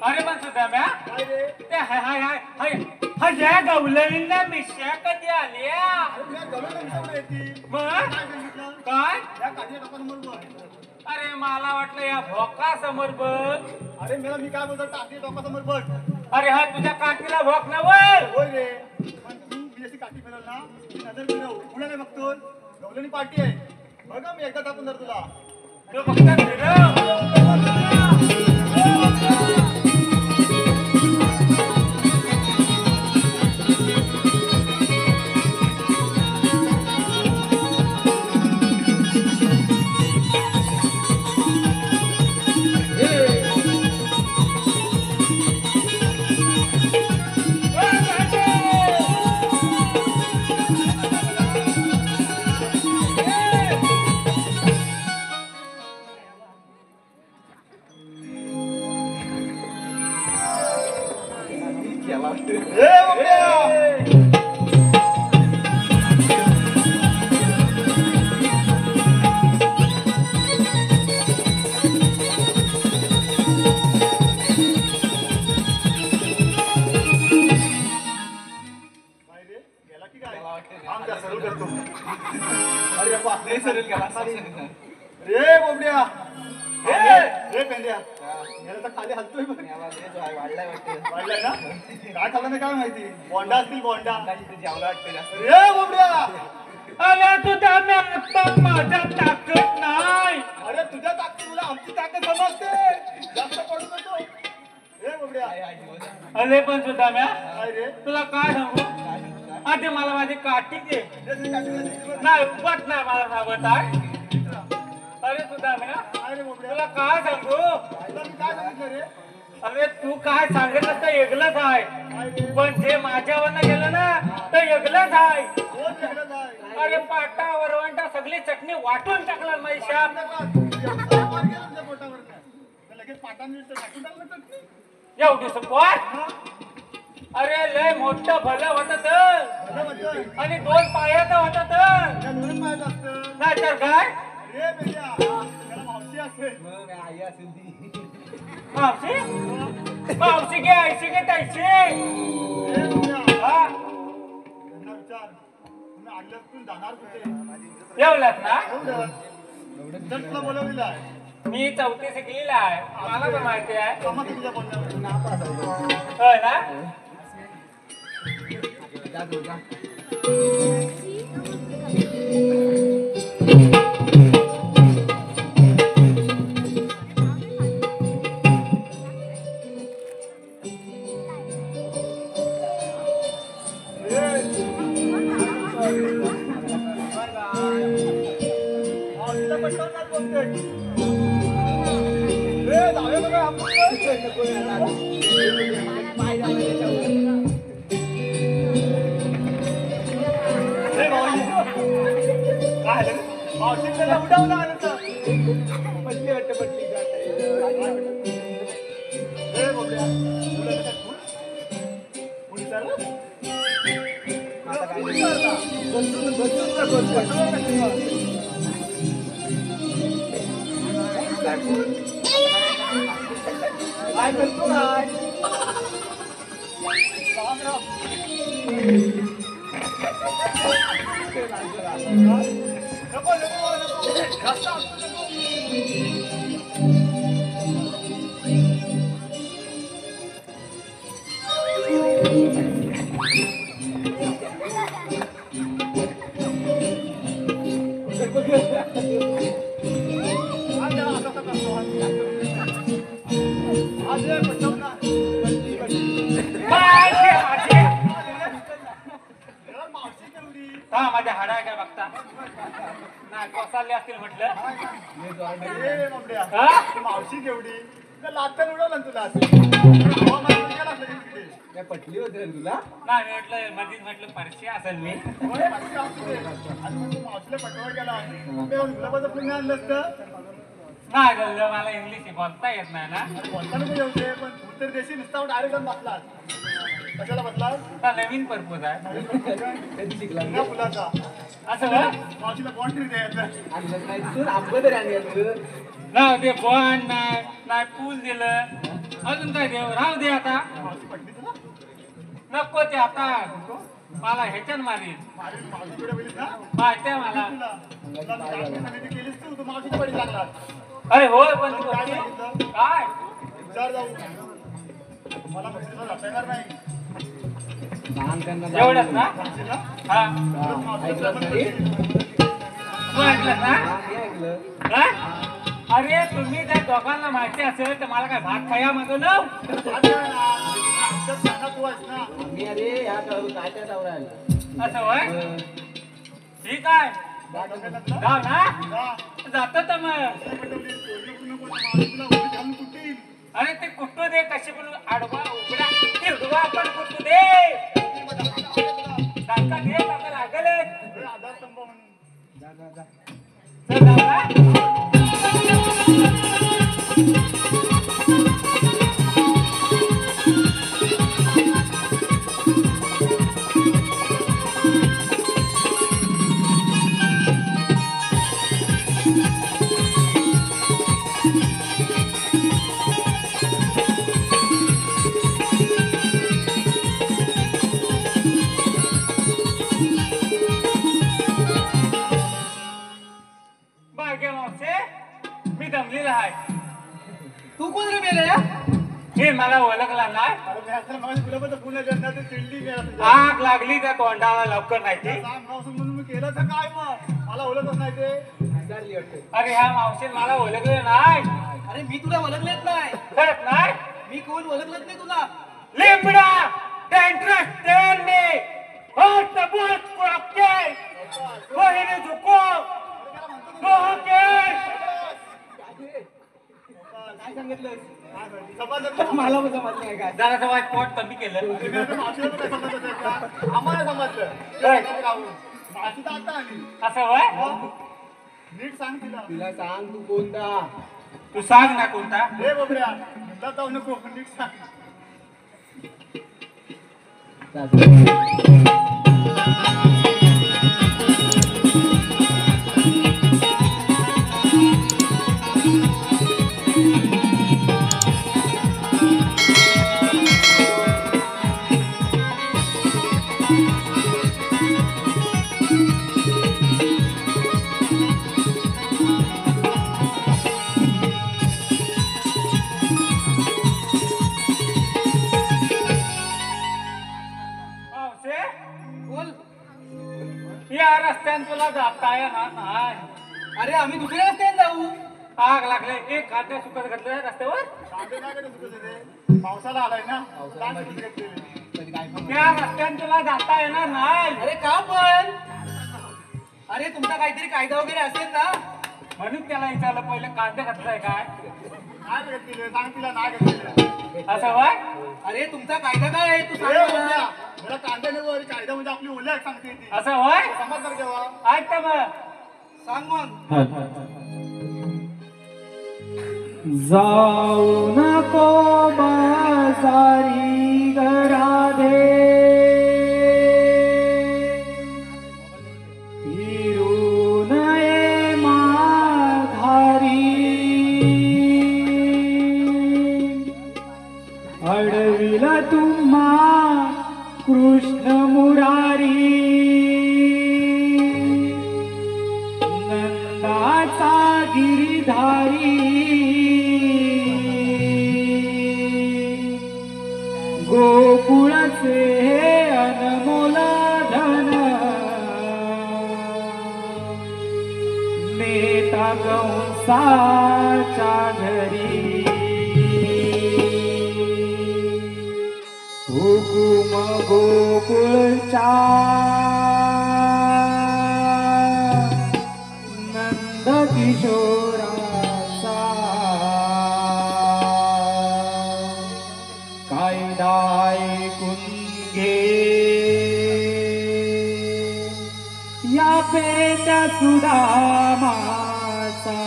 अरे पण सुद्धा म्या काय रे ते हाय हाय हाय हाय हाय या गवलणींना मिश्या कधी आल्या तुला गवळण दिसत नाही ती. मग काय सांगितलं काय या काठी टाकासमोर बघ अरे मला वाटलं या भोका समोर बघ अरे मेला मी काय बोलतो टाकी टाकासमोर बघ अरे हा तुझ्या काकीला भोक नवर होय रे पण तू मी अशी काठी फिरव ना ती नजर फिरव पुढे काय बघतोय गवलणी पार्टी आहे बघा मी एकदा टाकून धर तुला तू फक्त फिरव हे बघूया काय रे गेला की काय आम त्या सरळ करतो अरे बाबा नाही सरळ गेला रे बोबड्या रे पेंड्या याला तर खाली हलतोय बघ वाढलाय ना काय खाल्लं नाही काय माहिती बोंडा असतील बोंडा रे बोबड्या अरे तुझ्या म्या आता माझ्या ताकद नाही अरे तुझ्या ताकद तुला आमची ताकद समजते जास्त पडू नको रे बोबड्या अरे पण सुद्धा म्या काय रे तुला काय सांगू आधी मला माझी काठी दे रे तुझी काठी मध्ये नाही उपट नाही मला सांगत आहे अरे सुद्धा म्या काय रे बोबड्या तुला काय सांगू तुला मी काय सांगितलं रे अरे तू काय सांगितलं तर एकलंच आहे काय रे पण जे माझ्यावरनं गेलं ना तर एकलंच आहे कोण वेगळं जाय अरे पाटा वरवंटा सगळी चटणी वाटून टाकला माझी शाप लगेच पाटांनी टाकून टाकलं चटणी. एवढी सपोर्ट अरे लय मोठं भलं होत तर भलं वाटतंय. आणि 2 पायाचं होत तर त्या दोन पायाचं असतं. नाहीतर काय रे बेट्या, त्याला मावशी असेल. मावशी घे आयशी घे त्याची रे बेट्या, हा त्यांना विचार, तुम्ही आल्यातून जाणार कुठे? जेवलात ना एवढं. तर तुला बोलवलेलं आहे. मी 4थी शिकलेला आहे मला तर माहिती आहे कामात तुझ्या बोलण्यावर. होय ना मावशीला पटकन काय बोलतोय? रे, जाऊया का काय आपण? रे, मावशी. काय झालं? मावशीला उडावलं आलं तर. पटली वाटतं, पटली. रे, बोबड्या. तुला कसं फुल? फुल विचारलं? फुल विचारला. काय करतो काय? राम राम. नको नको नको जास्त असू नको. हाडा आहे काय बघता नाही कोसाले असतील म्हटलं ए, बापड्या. हा? ती मावशी केवढी तर लाटकन उडवलं ना तुला असं. हवामान गेला आपल्या तिकडे. काय पटली होती रे तुला नाही मी म्हटलं मधीच म्हटलं परशी असेल मी होय, मावशी असू दे. आणि मग तू मावशीला पटवा गेला ते गुलाबाचं फुल नाही आणलं असतं. नाही गल्लं मला इंग्लिश बोलता येत नाही ना बोलता नको येऊ दे, पण तू तर देशी नुसता डायरेक्ट जाऊन बसलास. कशाला बसलास? आता नवीन पर्पज आहे कधी शिकला त्या फुलाचा. असं बघ मावशीला बॉन्ड द्यायचं. आणलं नाही तू आंबं तरी आणलं राहू दे बॉन्ड नाही नाही पूल दिलं अजून काय देऊ राहू दे आता मावशी पटली तुला? नको ते आता मला ह्याच्यान मारील मारी मावशीकडे गेलीस ना? माहिती आहे मला तुला तुला चांगली समिती केलीस तू मावशीच्या पडी लागलास. अरे होय पण तू काय होती? सांगितलं? काय विचार जाऊ मला मावशीला जाता येणार नाही. एवढंच ना मावशीला? हा मावशीला पण तू ऐकलं ना हा? अरे तुम्ही जर दोघांना माहिती असेल तर मला काय भात खाया मागवलं आमच्यात सांगा तू आहेस ना. मी अरे ह्या काय त्या सावरायला असं होय ठीक आहे जाऊ ना जातो तर मग अरे ते कुठू दे कशी पण आडवा उघडा तिरडवा पण कुठू दे दाखला दे दाखला लागेल आधारस्तंभ म्हणून चल जाऊ ना भाग्य मावशे मी दमलेला आहे तू कोण रे मेल्या हे मला ओळखला नाही अरे मी आता मगाशी गुलाबाचं फुल आहे त्यांना ते चिडली मी आता. आग लागली त्या तोंडाला लवकर नाही ती सांग मावसून म्हणून मी केलं तर काय मग मला ओळखच नाही ते. विचारली वाटतं अरे ह्या मावशीने मला ओळखले नाही अरे मी तुला ओळखलेत नाही कळत नाही मी कोण ओळखलत नाही तुला लिपडा इंटरेस्टेड मी होत बहुत कुळके कोहिने झुको लोहके काय सांगितलं समजलं मला पण समजलं नाही काय जरा वाईट पोट कमी केलं मी आता मावशीला पण काय समजत नाही का? आम्हाला समजलं काय? ते राहून. मावशी तर आता आली. असं वय नीट सांग तिला. तिला सांग तू कोणता तू सांग ना कोणता हे बाबड्या म्हणतात जाऊ नको नीट सांग. मावशे बोल या रस्त्याने तुला जाता येणार नाही अरे आम्ही दुसऱ्या रस्त्याने जाऊ आग लागले एक खाद्य सुकत घातलं रस्त्यावर कांदे काय करत होते ते? पावसाला आलाय ना डान्स करत घेतलेले. कधी काय त्या रस्त्याने तुला जाता येणार नाही अरे का पण अरे तुमचा काहीतरी कायदा वगैरे असेल ना म्हणून त्याला विचारलं पहिलं कांदे घातलाय काय नाही घेतलेले सांग तिला नाही घेतलेले. असं वय अरे तुमचा कायदा काय आहे तू हे सांग बाबड्या, मला. मला कांदा नको अरे कायदा म्हणजे आपली ओळख सांगते ती. असं वय समजणार केव्हा? ऐक तर मग सांग मग जाऊ नको बाजारी घराधे फिरू नये माघारी अडविला तुम्हा कृष्ण मुरारी नंदाचा गिरिधारी गोकुळाचे हे अनमोल धन नेता कंसाच्या घरी हुकुम गोकुळचा किशोराचा कायदा ऐकून घे या पेट्या सुदामाचा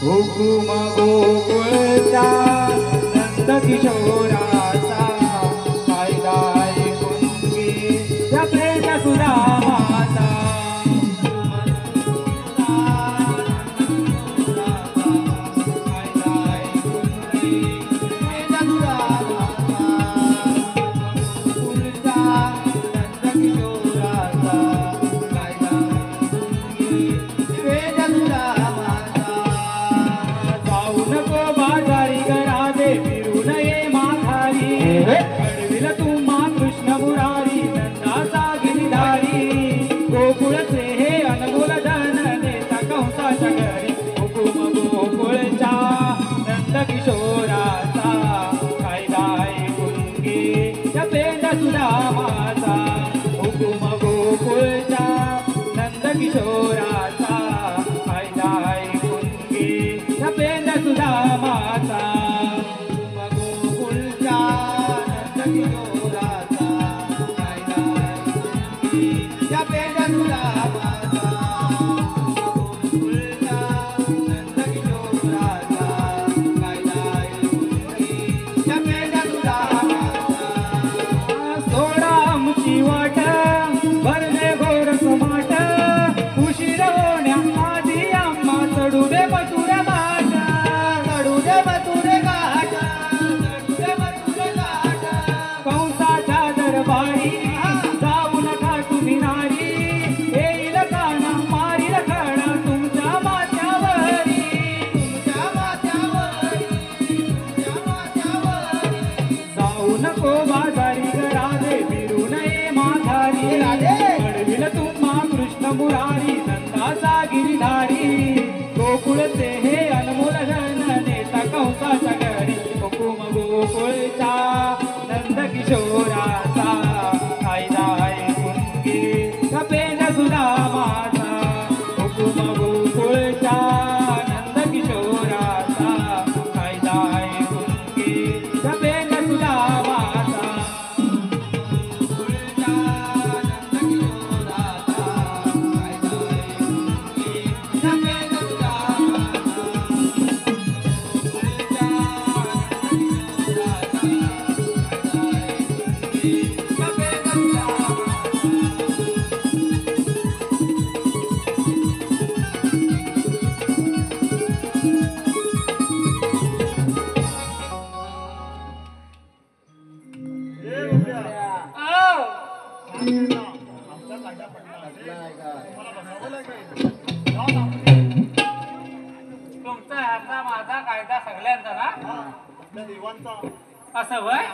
हुकुम गोकुळचा नंद किशोराचा कायदा ऐकून घे या पेट्या सुदामाचा किशोराचा कायदा ऐकून घे या पेंड्या सुदामाचा हुकुम गोकुळचा नंद किशोराचा कायदा ऐकून घे या पेंड्या सुदामाचा हुकुम गोकुळचा नंद किशोराचा कायदा ऐकून घे या पेंड्या सुदामाचा वाट भरले घोर समाट उशीर होण्याआधी आम्हा चढू दे मथुरा घाट चढू दे मथुरा घाट चढू दे मथुरा घाट कंसाच्या दरबारी जाऊ नका तुम्ही नारी येईल काना मारील खाणा तुमच्या माथ्यावरी तुमच्या माथ्यावरी तुमच्या माथ्यावरी जाऊ नको बाजारी घरादे घडविल तुम्हा कृष्ण मुरारी नंदाचा गिरिधारी गोकुळचे हे अनमोल धन नेता कंसाच्या घरी हुकुम गोकुळचा नंद किशोराचा कायदा ऐकून घे या पेंड्या सुदामाचा हुकुम गोकुळचा नंद किशोराचा कायदा ऐकून घे या पेंड्या सुदामाचा तुमचा ह्याचा माझा कायदा सगळ्यांचा ना असं वय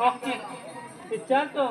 ओके विचारतो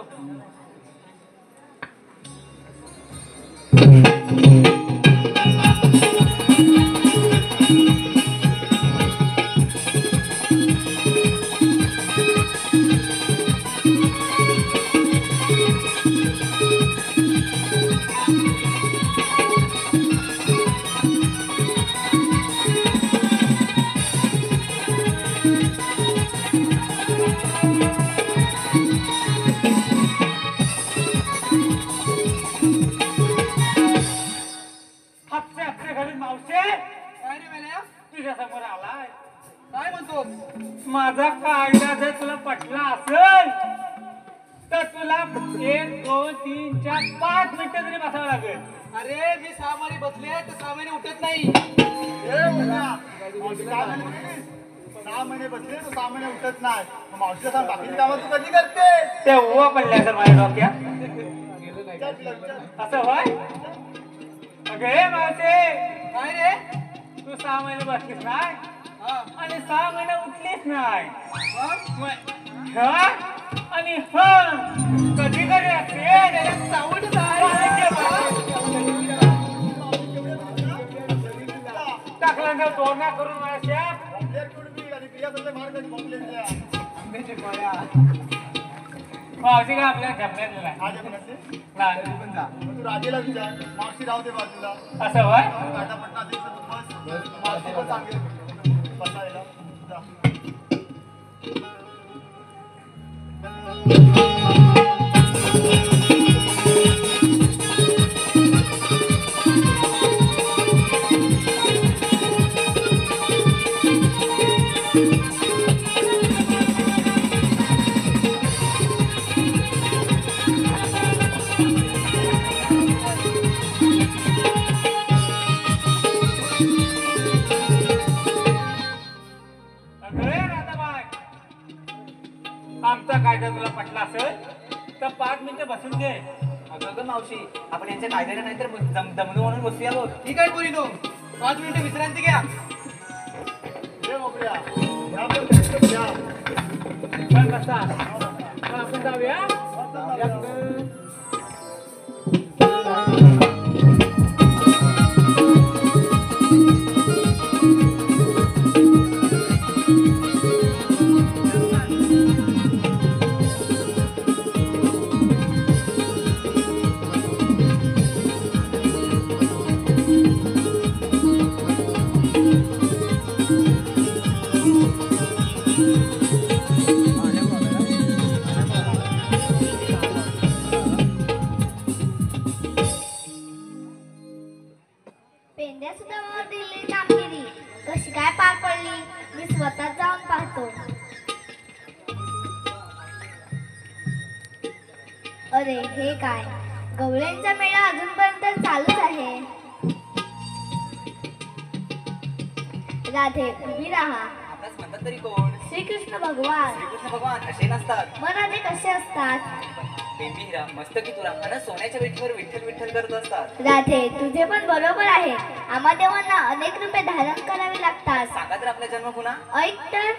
माझा कायदा जर तुला पटला असेल तर तुला 1 2 3 4 5 मिनिटं तरी बसावं लागेल. अरे मी 6 महिने बसले तर 6 महिने उठत नाही. 6 महिने बसले तर 6 महिने उठत नाही. मावशीला सांग बाकीची कामं तू कधी करते? ते उवा पडल्या सर माझ्या डोक्यात असं होय. अगे मावशे काय रे तू 6 महिने बसलीस नाही आणि 6 महिने उठलीस नाही आणि कधी कधी असते टाकल्यानंतर तोरणा करून माझ्या मावशी का आपल्या झपण्यात काय तरी पण जा. मग तू राजेला विचार, मावशी राहू दे बाजूला. असं वय गाठापट्टा असेल तर तू बस. मावशी पण सांगेल बसायला. जा. अगं राधाबाई, आमचा कायदा तुला पटला असेल तर 5 मिनिटं बसून घे. अगं मावशी, आपण यांच्या कायद्याला नाहीतर दमणू म्हणून बसूया बघ. ठीक आहे पोरी तो 5 मिनिटं विश्रांती घ्या. ये मोकळ्या. या पण या. पण कसा मग आपण जाऊया. पेंड्या सुद्धा मला दिलेली कामगिरी कशी काय पार पडली मी स्वतः जाऊन पाहतो. अरे हे काय, गवळ्यांचा मेळा अजूनपर्यंत चालूच आहे. राधे उभी राहा. आपल्याच म्हणतात तरी कोण? श्रीकृष्ण भगवान. श्रीकृष्ण भगवान असे नसतात. मग राधे कसे असतात? बेबी हिरा मस्त की तुला आणि सोन्याच्या विठीवर विठ्ठल विठ्ठल करत असतात. राधे तुझे पण बरोबर आहे. आम्हा देवांना अनेक रूपे धारण करावी लागतात. सांगा तर आपला जन्म पुन्हा. ऐक तर.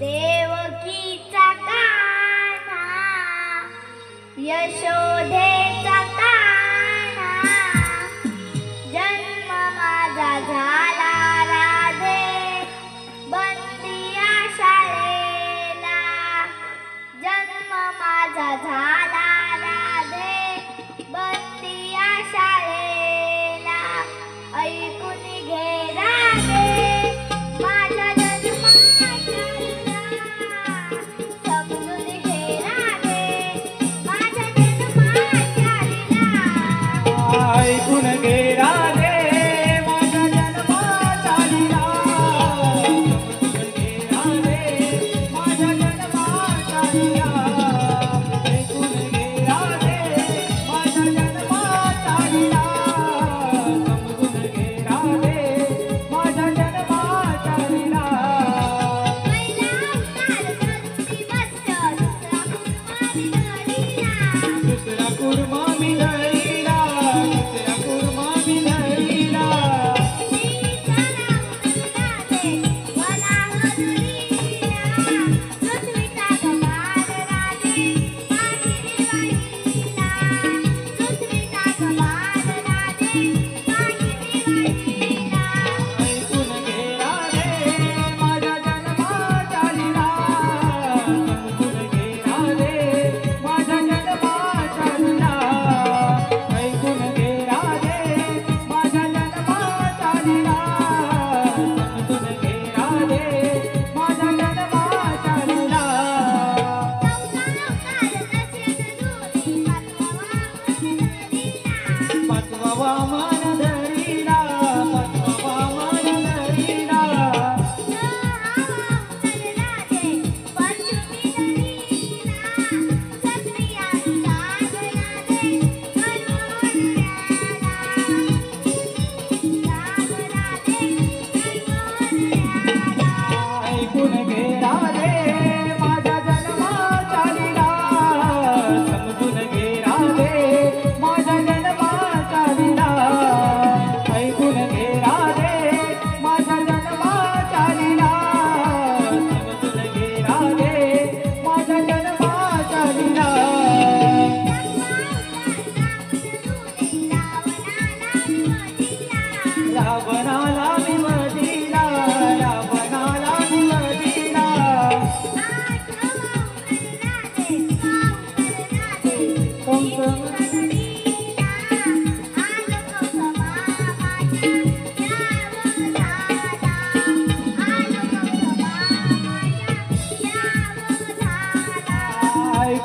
देवकीचा कान्हा यशोधेचा कान्हा जन्म माझा झाला राधे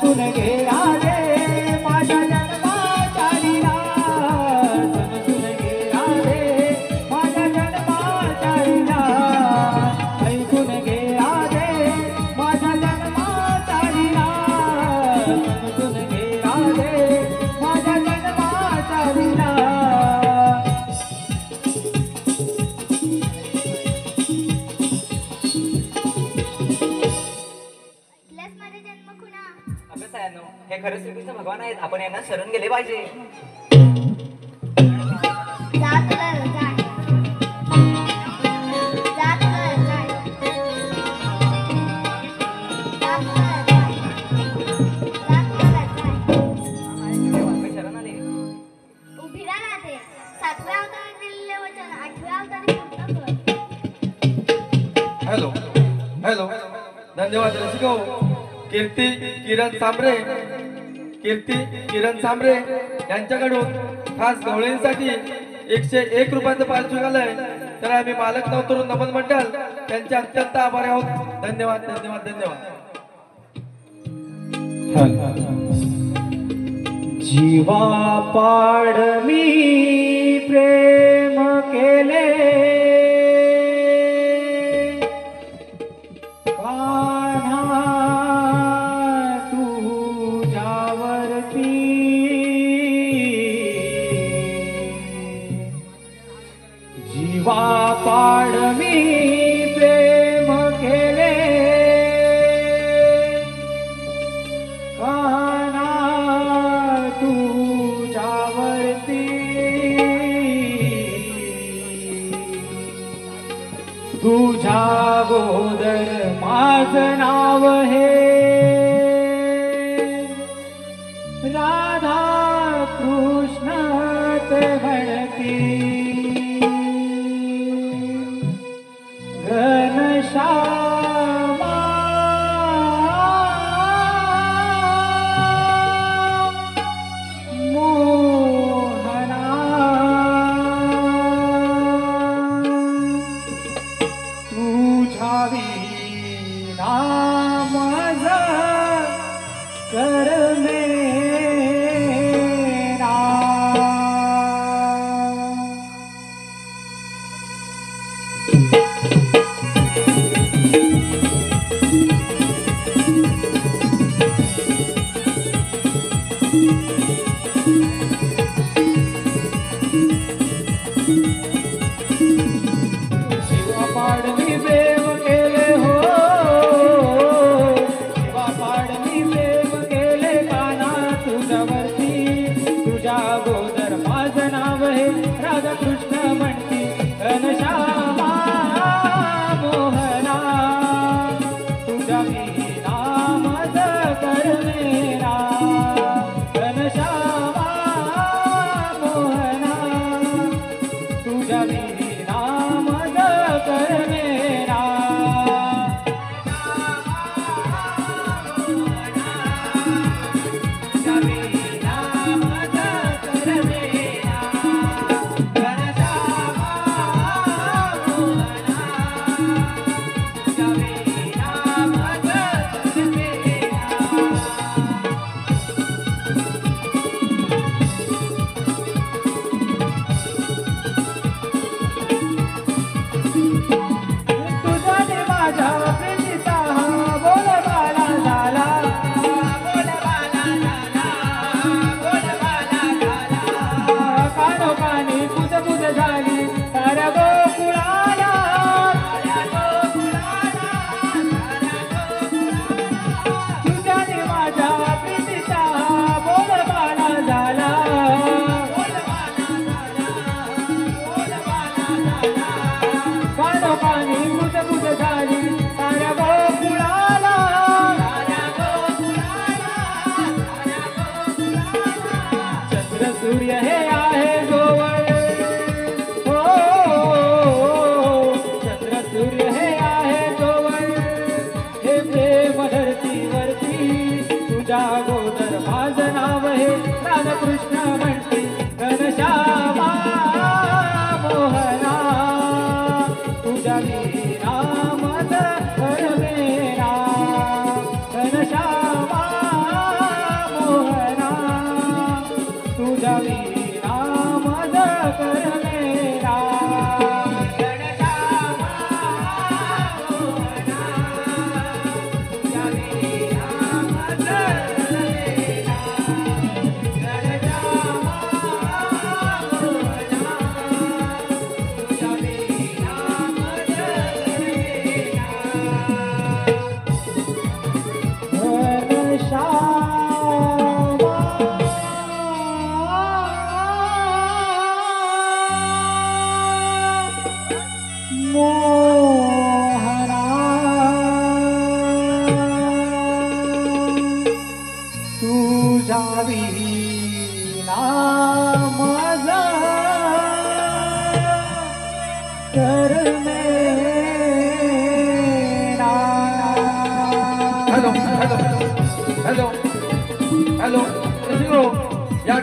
ऐकून घे राधे माझ्या जन्माचा लीला समजून घे राधे माझ्या जन्माचा लीला ऐकून घे राधे माझ्या जन्माचा लीला समजून घे राधे माझ्या जन्माचा लीला ऐकलंस माझा जन्म खुणा अगं सयानो हे खरंच श्रीकृष्ण भगवान आहेत आपण यांना शरण गेले पाहिजे जा तुला रजा आहे. जा तुला रजा आहे. जा तुला रजा आहे. जा तुला रजा आहे. शरण आले उभी राहा राधे. 7व्या अवतारात दिलेले वचन 8व्या अवतारी पूर्ण कर. हॅलो हॅलो धन्यवाद रसिको. कीर्ती किरण सांबरे यांच्याकडून खास गवळींसाठी 101 रुपयाचं पारितोषिक आलंय. तर आम्ही मालक नवतरुण नमन मंडळ त्यांचे अत्यंत आभारी आहोत. धन्यवाद धन्यवाद धन्यवाद. जीवा पाड मी प्रेम केले कान्हा तुझ्यावरती जीवा पाड मी प्रेम केले कान्हा तुझ्यावरती तुझ्या गोदर माझं नाव हे राधा कृष्ण म्हणती घनश्यामा मोहना तुझ्या विना माझं करमेना. शिवापाड मी प्रेम केले हो शिवापाड मी प्रेम केले काना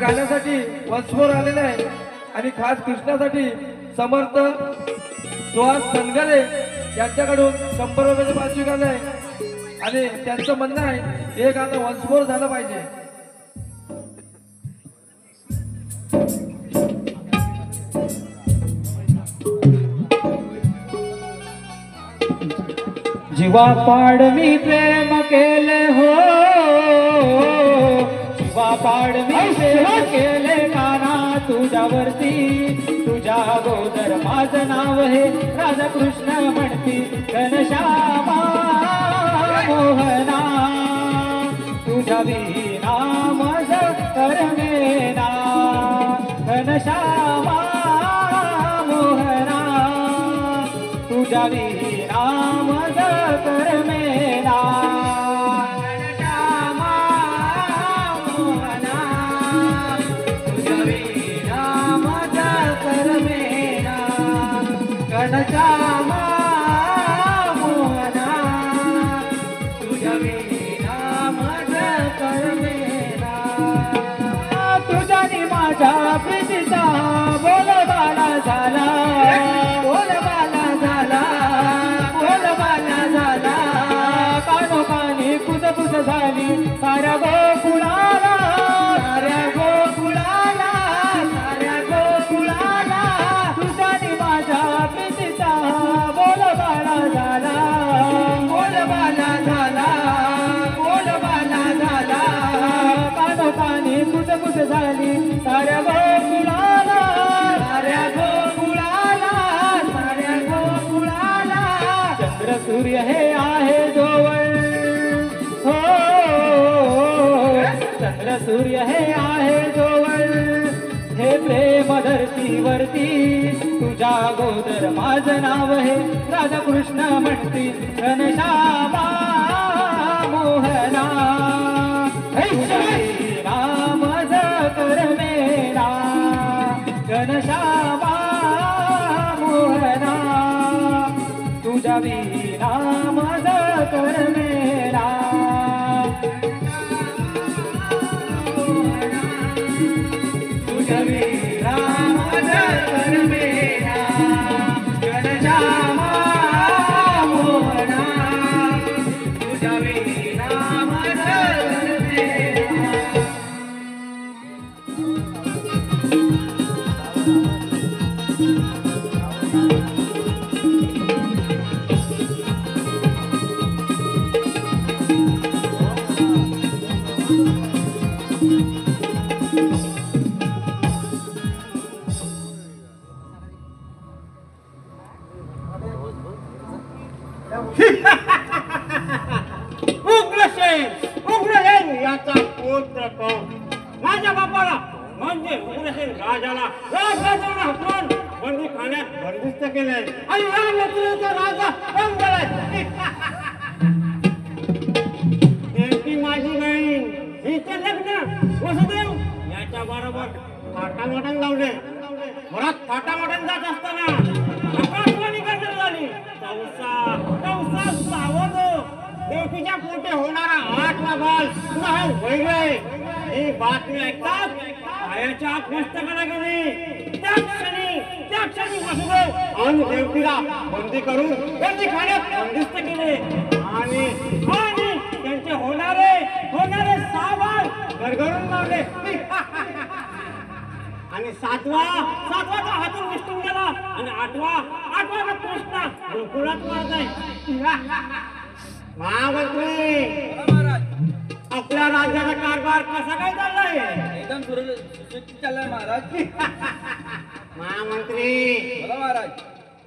गाण्यासाठी वंशमोर आलेले आहे आणि खास कृष्णासाठी समर्थ सुहास सनगरे यांच्याकडून 100 रुपयाचं पारितोषिक आलं आहे आणि त्यांचं म्हणणं आहे हे गाणं वंशमोर झालं पाहिजे. जीवा पाड मी प्रेम केले हो, जीवा पाड मी प्रेम केले काना तुझ्यावरती, तुझ्या अगोदर माझं नाव हे राधाकृष्ण म्हणती. घनश्यामा मोहना तुझ्या विना माझं करमेना, घनश्यामा मोहना तुझ्या विना माझं करमेना. घनश्यामा मोहना तुझ्या विना माझं करमेना, घनश्यामा मोहना तुझ्या विना माझं करमेना. तुझ्यानी माझ्या प्रीतीचा बोलबाला झाला, बोलबाला झाला, बोलबाला झाला. कानोकानी कुजबुज झाली साऱ्या गोकुळाला, साऱ्या गोकुळाला, साऱ्या गोकुळाला. तुझ्यानी माझ्या प्रीतीचा बोलबाला झाला, बोलबाला झाला, बोलबाला झाला. कानोकानी कुजबुज झाली साऱ्या गोकुळाला, साऱ्या गोकुळाला, साऱ्या गोकुळाला. चंद्र सूर्य हे आहे जवळ हो, चंद्र सूर्य हे आहे जवळ. हे प्रेम धरतीवरती तुझ्या अगोदर माझं नाव हे राधाकृष्ण म्हणती. घनश्यामा मोहना राम करमेना, घनश्यामा मोहना तुझ्या विना माझं करमेना. तुझ्या विना माझं करमेना, घनश्यामा मोहना तुझ्या विना माझं करमेना. उग्रसेन उग्रसेन याचा पुत्र कोण? माझ्या बापाला म्हणजे उग्रसेन राजाला राजगाजाला हटवून बंदी खाण्यात बंदिस्त केले आणि या नोकरीचा राजा कोण झालाय? नेमकी माझी बहीण हिचे लग्न वसुदेव याच्या बरोबर थाटामाटण लावले. घरात थाटामाटण जात असताना आकाशवाणी गजर झाली. चौसा चौसा सावध देवकीच्या पोटे होणारा 8वा बाल तुला हा वैगय. ही बातमी ऐकताच पायाच्या आत मस्तकाला गेली. त्या क्षणी वसुदेव आणि देवकीला बंदी करून बंदी खाण्यात बंदिस्त केले आणि त्यांचे होणारे 6 बाल गरगरून मारले. आणि सातवा तो हातून विष्णू गेला आणि आठवा कृष्णा गोकुळात मारताय. महामंत्री आपल्या राज्याचा कारभार कसा काय चाललाय? एकदम सुरक्षित चाललाय महाराज. महामंत्री बोला महाराज.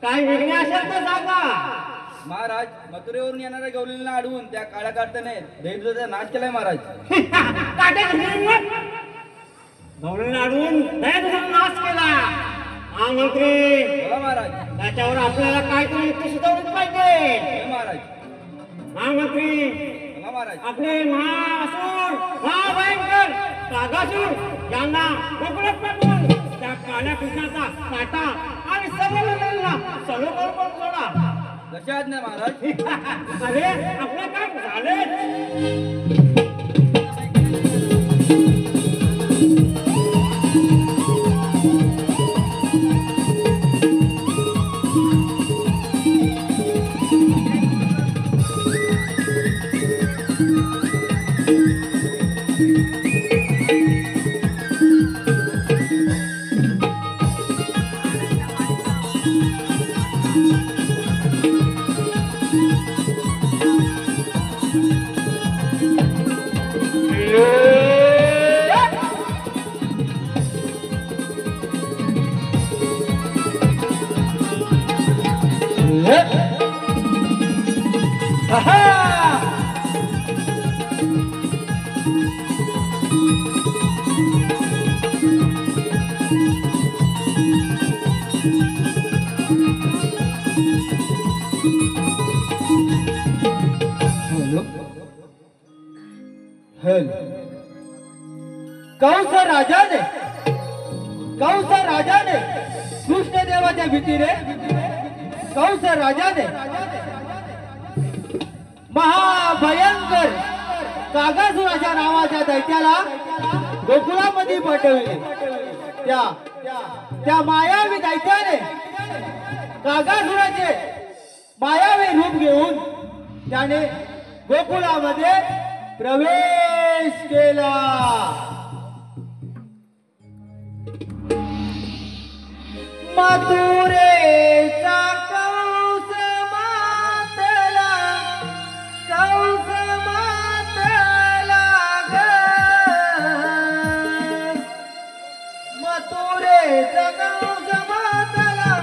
काय विघ्न असेल तर सांगा. महाराज मथुरेवरून येणाऱ्या गवळींना अडवून त्या काळ्या कारट्याने दैवतेचा नाश केलाय महाराज. गवळींना अडवून दैवतेचा नाश केला. महामंत्री बोला महाराज. त्याच्यावर आपल्याला काहीतरी युक्ती सुचवलीच पाहिजे. बोला महाराज. महामंत्री बोला महाराज. आपले महाभयंकर कागासूर यांना गोकुळात पाठवून त्या काळ्या कृष्णाचा काटा आणि सर्व मुलांना सलोखा करून सोडा. जसे आज्ञा महाराज. अरे आपलं काम झाले. हॅलो हॅलो कंस राजाने कृष्णदेवाच्या भीतीने कंस राजाने महाभयंकर कागासुराच्या नावाच्या दैत्याला गोकुळामध्ये पाठवले. त्या मायावी दैत्याने कागासुराचे मायावी रूप घेऊन त्याने गोकुळामध्ये प्रवेश केला. मथुरेचा कंस मातला ग. मथुरेचा कंस मातला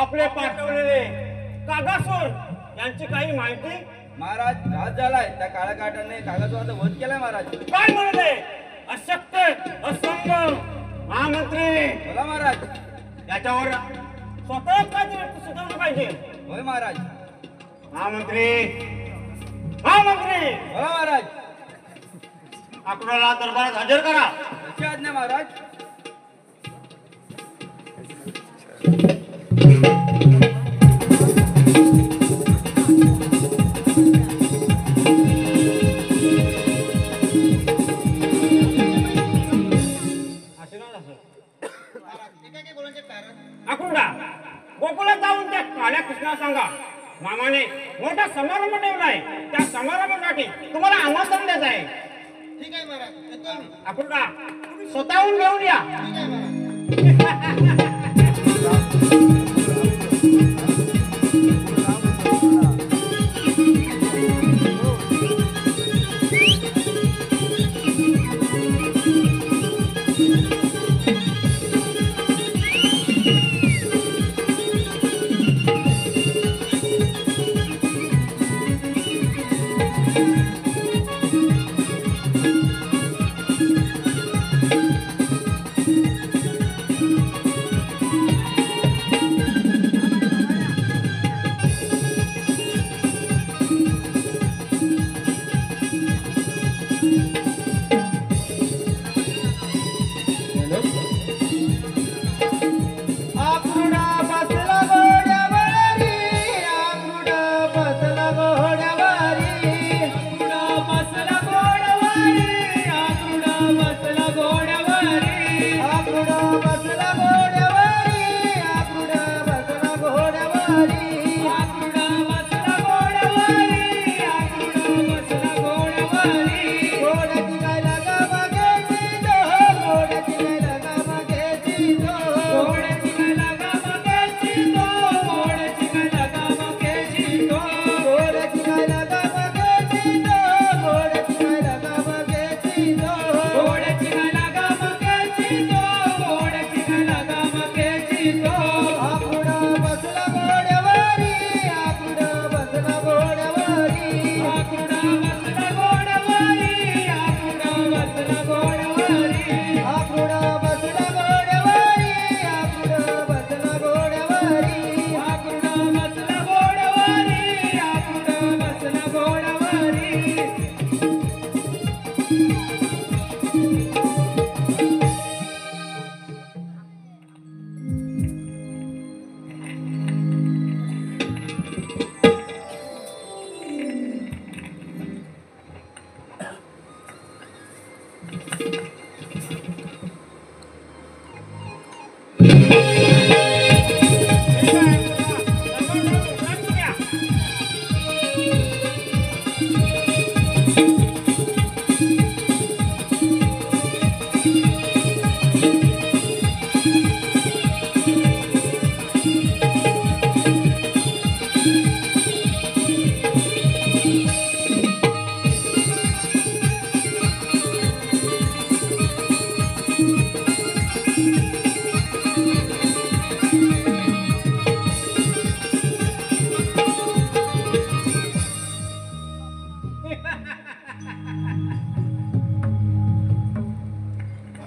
आपले पाठवलेले कागासूर यांची काही माहिती? महाराज राज झालाय त्या काळ्या काठाने कागदवाचा वध केलाय महाराज. काय म्हणते? अशक्य असंभव महामंत्री. बोला महाराज. याच्यावर स्वतः काहीतरी सुधारलं पाहिजे. होय महाराज. महामंत्री महामंत्री बोला महाराज. आपल्याला दरबारात हजर करा. कशी आज्ञा महाराज. आशीर्वाद असो. ते काय बोलायचे कारण अकुंडा गोकुळात जाऊन त्या काळ्या कृष्णाला सांगा मामाने मोठा समारंभ ठेवलाय. त्या समारंभासाठी तुम्हाला आमंत्रण देत आहे. ठीक आहे महाराज येतो मी. अकुंडा तुम्ही स्वतःहून घेऊन या. ठीक आहे महाराज.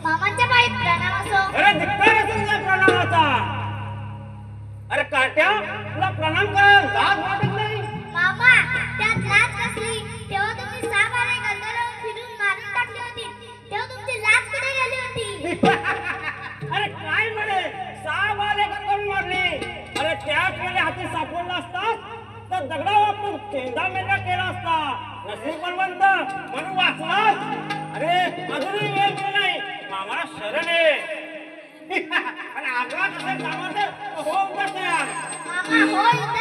मामांच्या पायी प्रणाम असो. अरे धिक्कार असेल तुला प्रणामाचा. अरे काट्या तुला प्रणाम करायला लाज वाटत नाही. मामा त्यात लाज कसली? तेव्हा तुम्ही 6 बारे गंधर्व फिरून मारून टाकली होती. तेव्हा तुमची लाज कुठे गेली होती? अरे काय म्हणे 6 बाले करून मारली. अरे त्याच वेळी हाती सापडला असता तर दगडा वापरून चेंदा मेंढा केला असता. नशीब बलवंत म्हणून वाचलास. अरे अजूनही वेळ गेला नाही. मामाला शरण आहे. आणि आपला कसं सामर्थ्य होऊन बसते यार. मामा हो युद्ध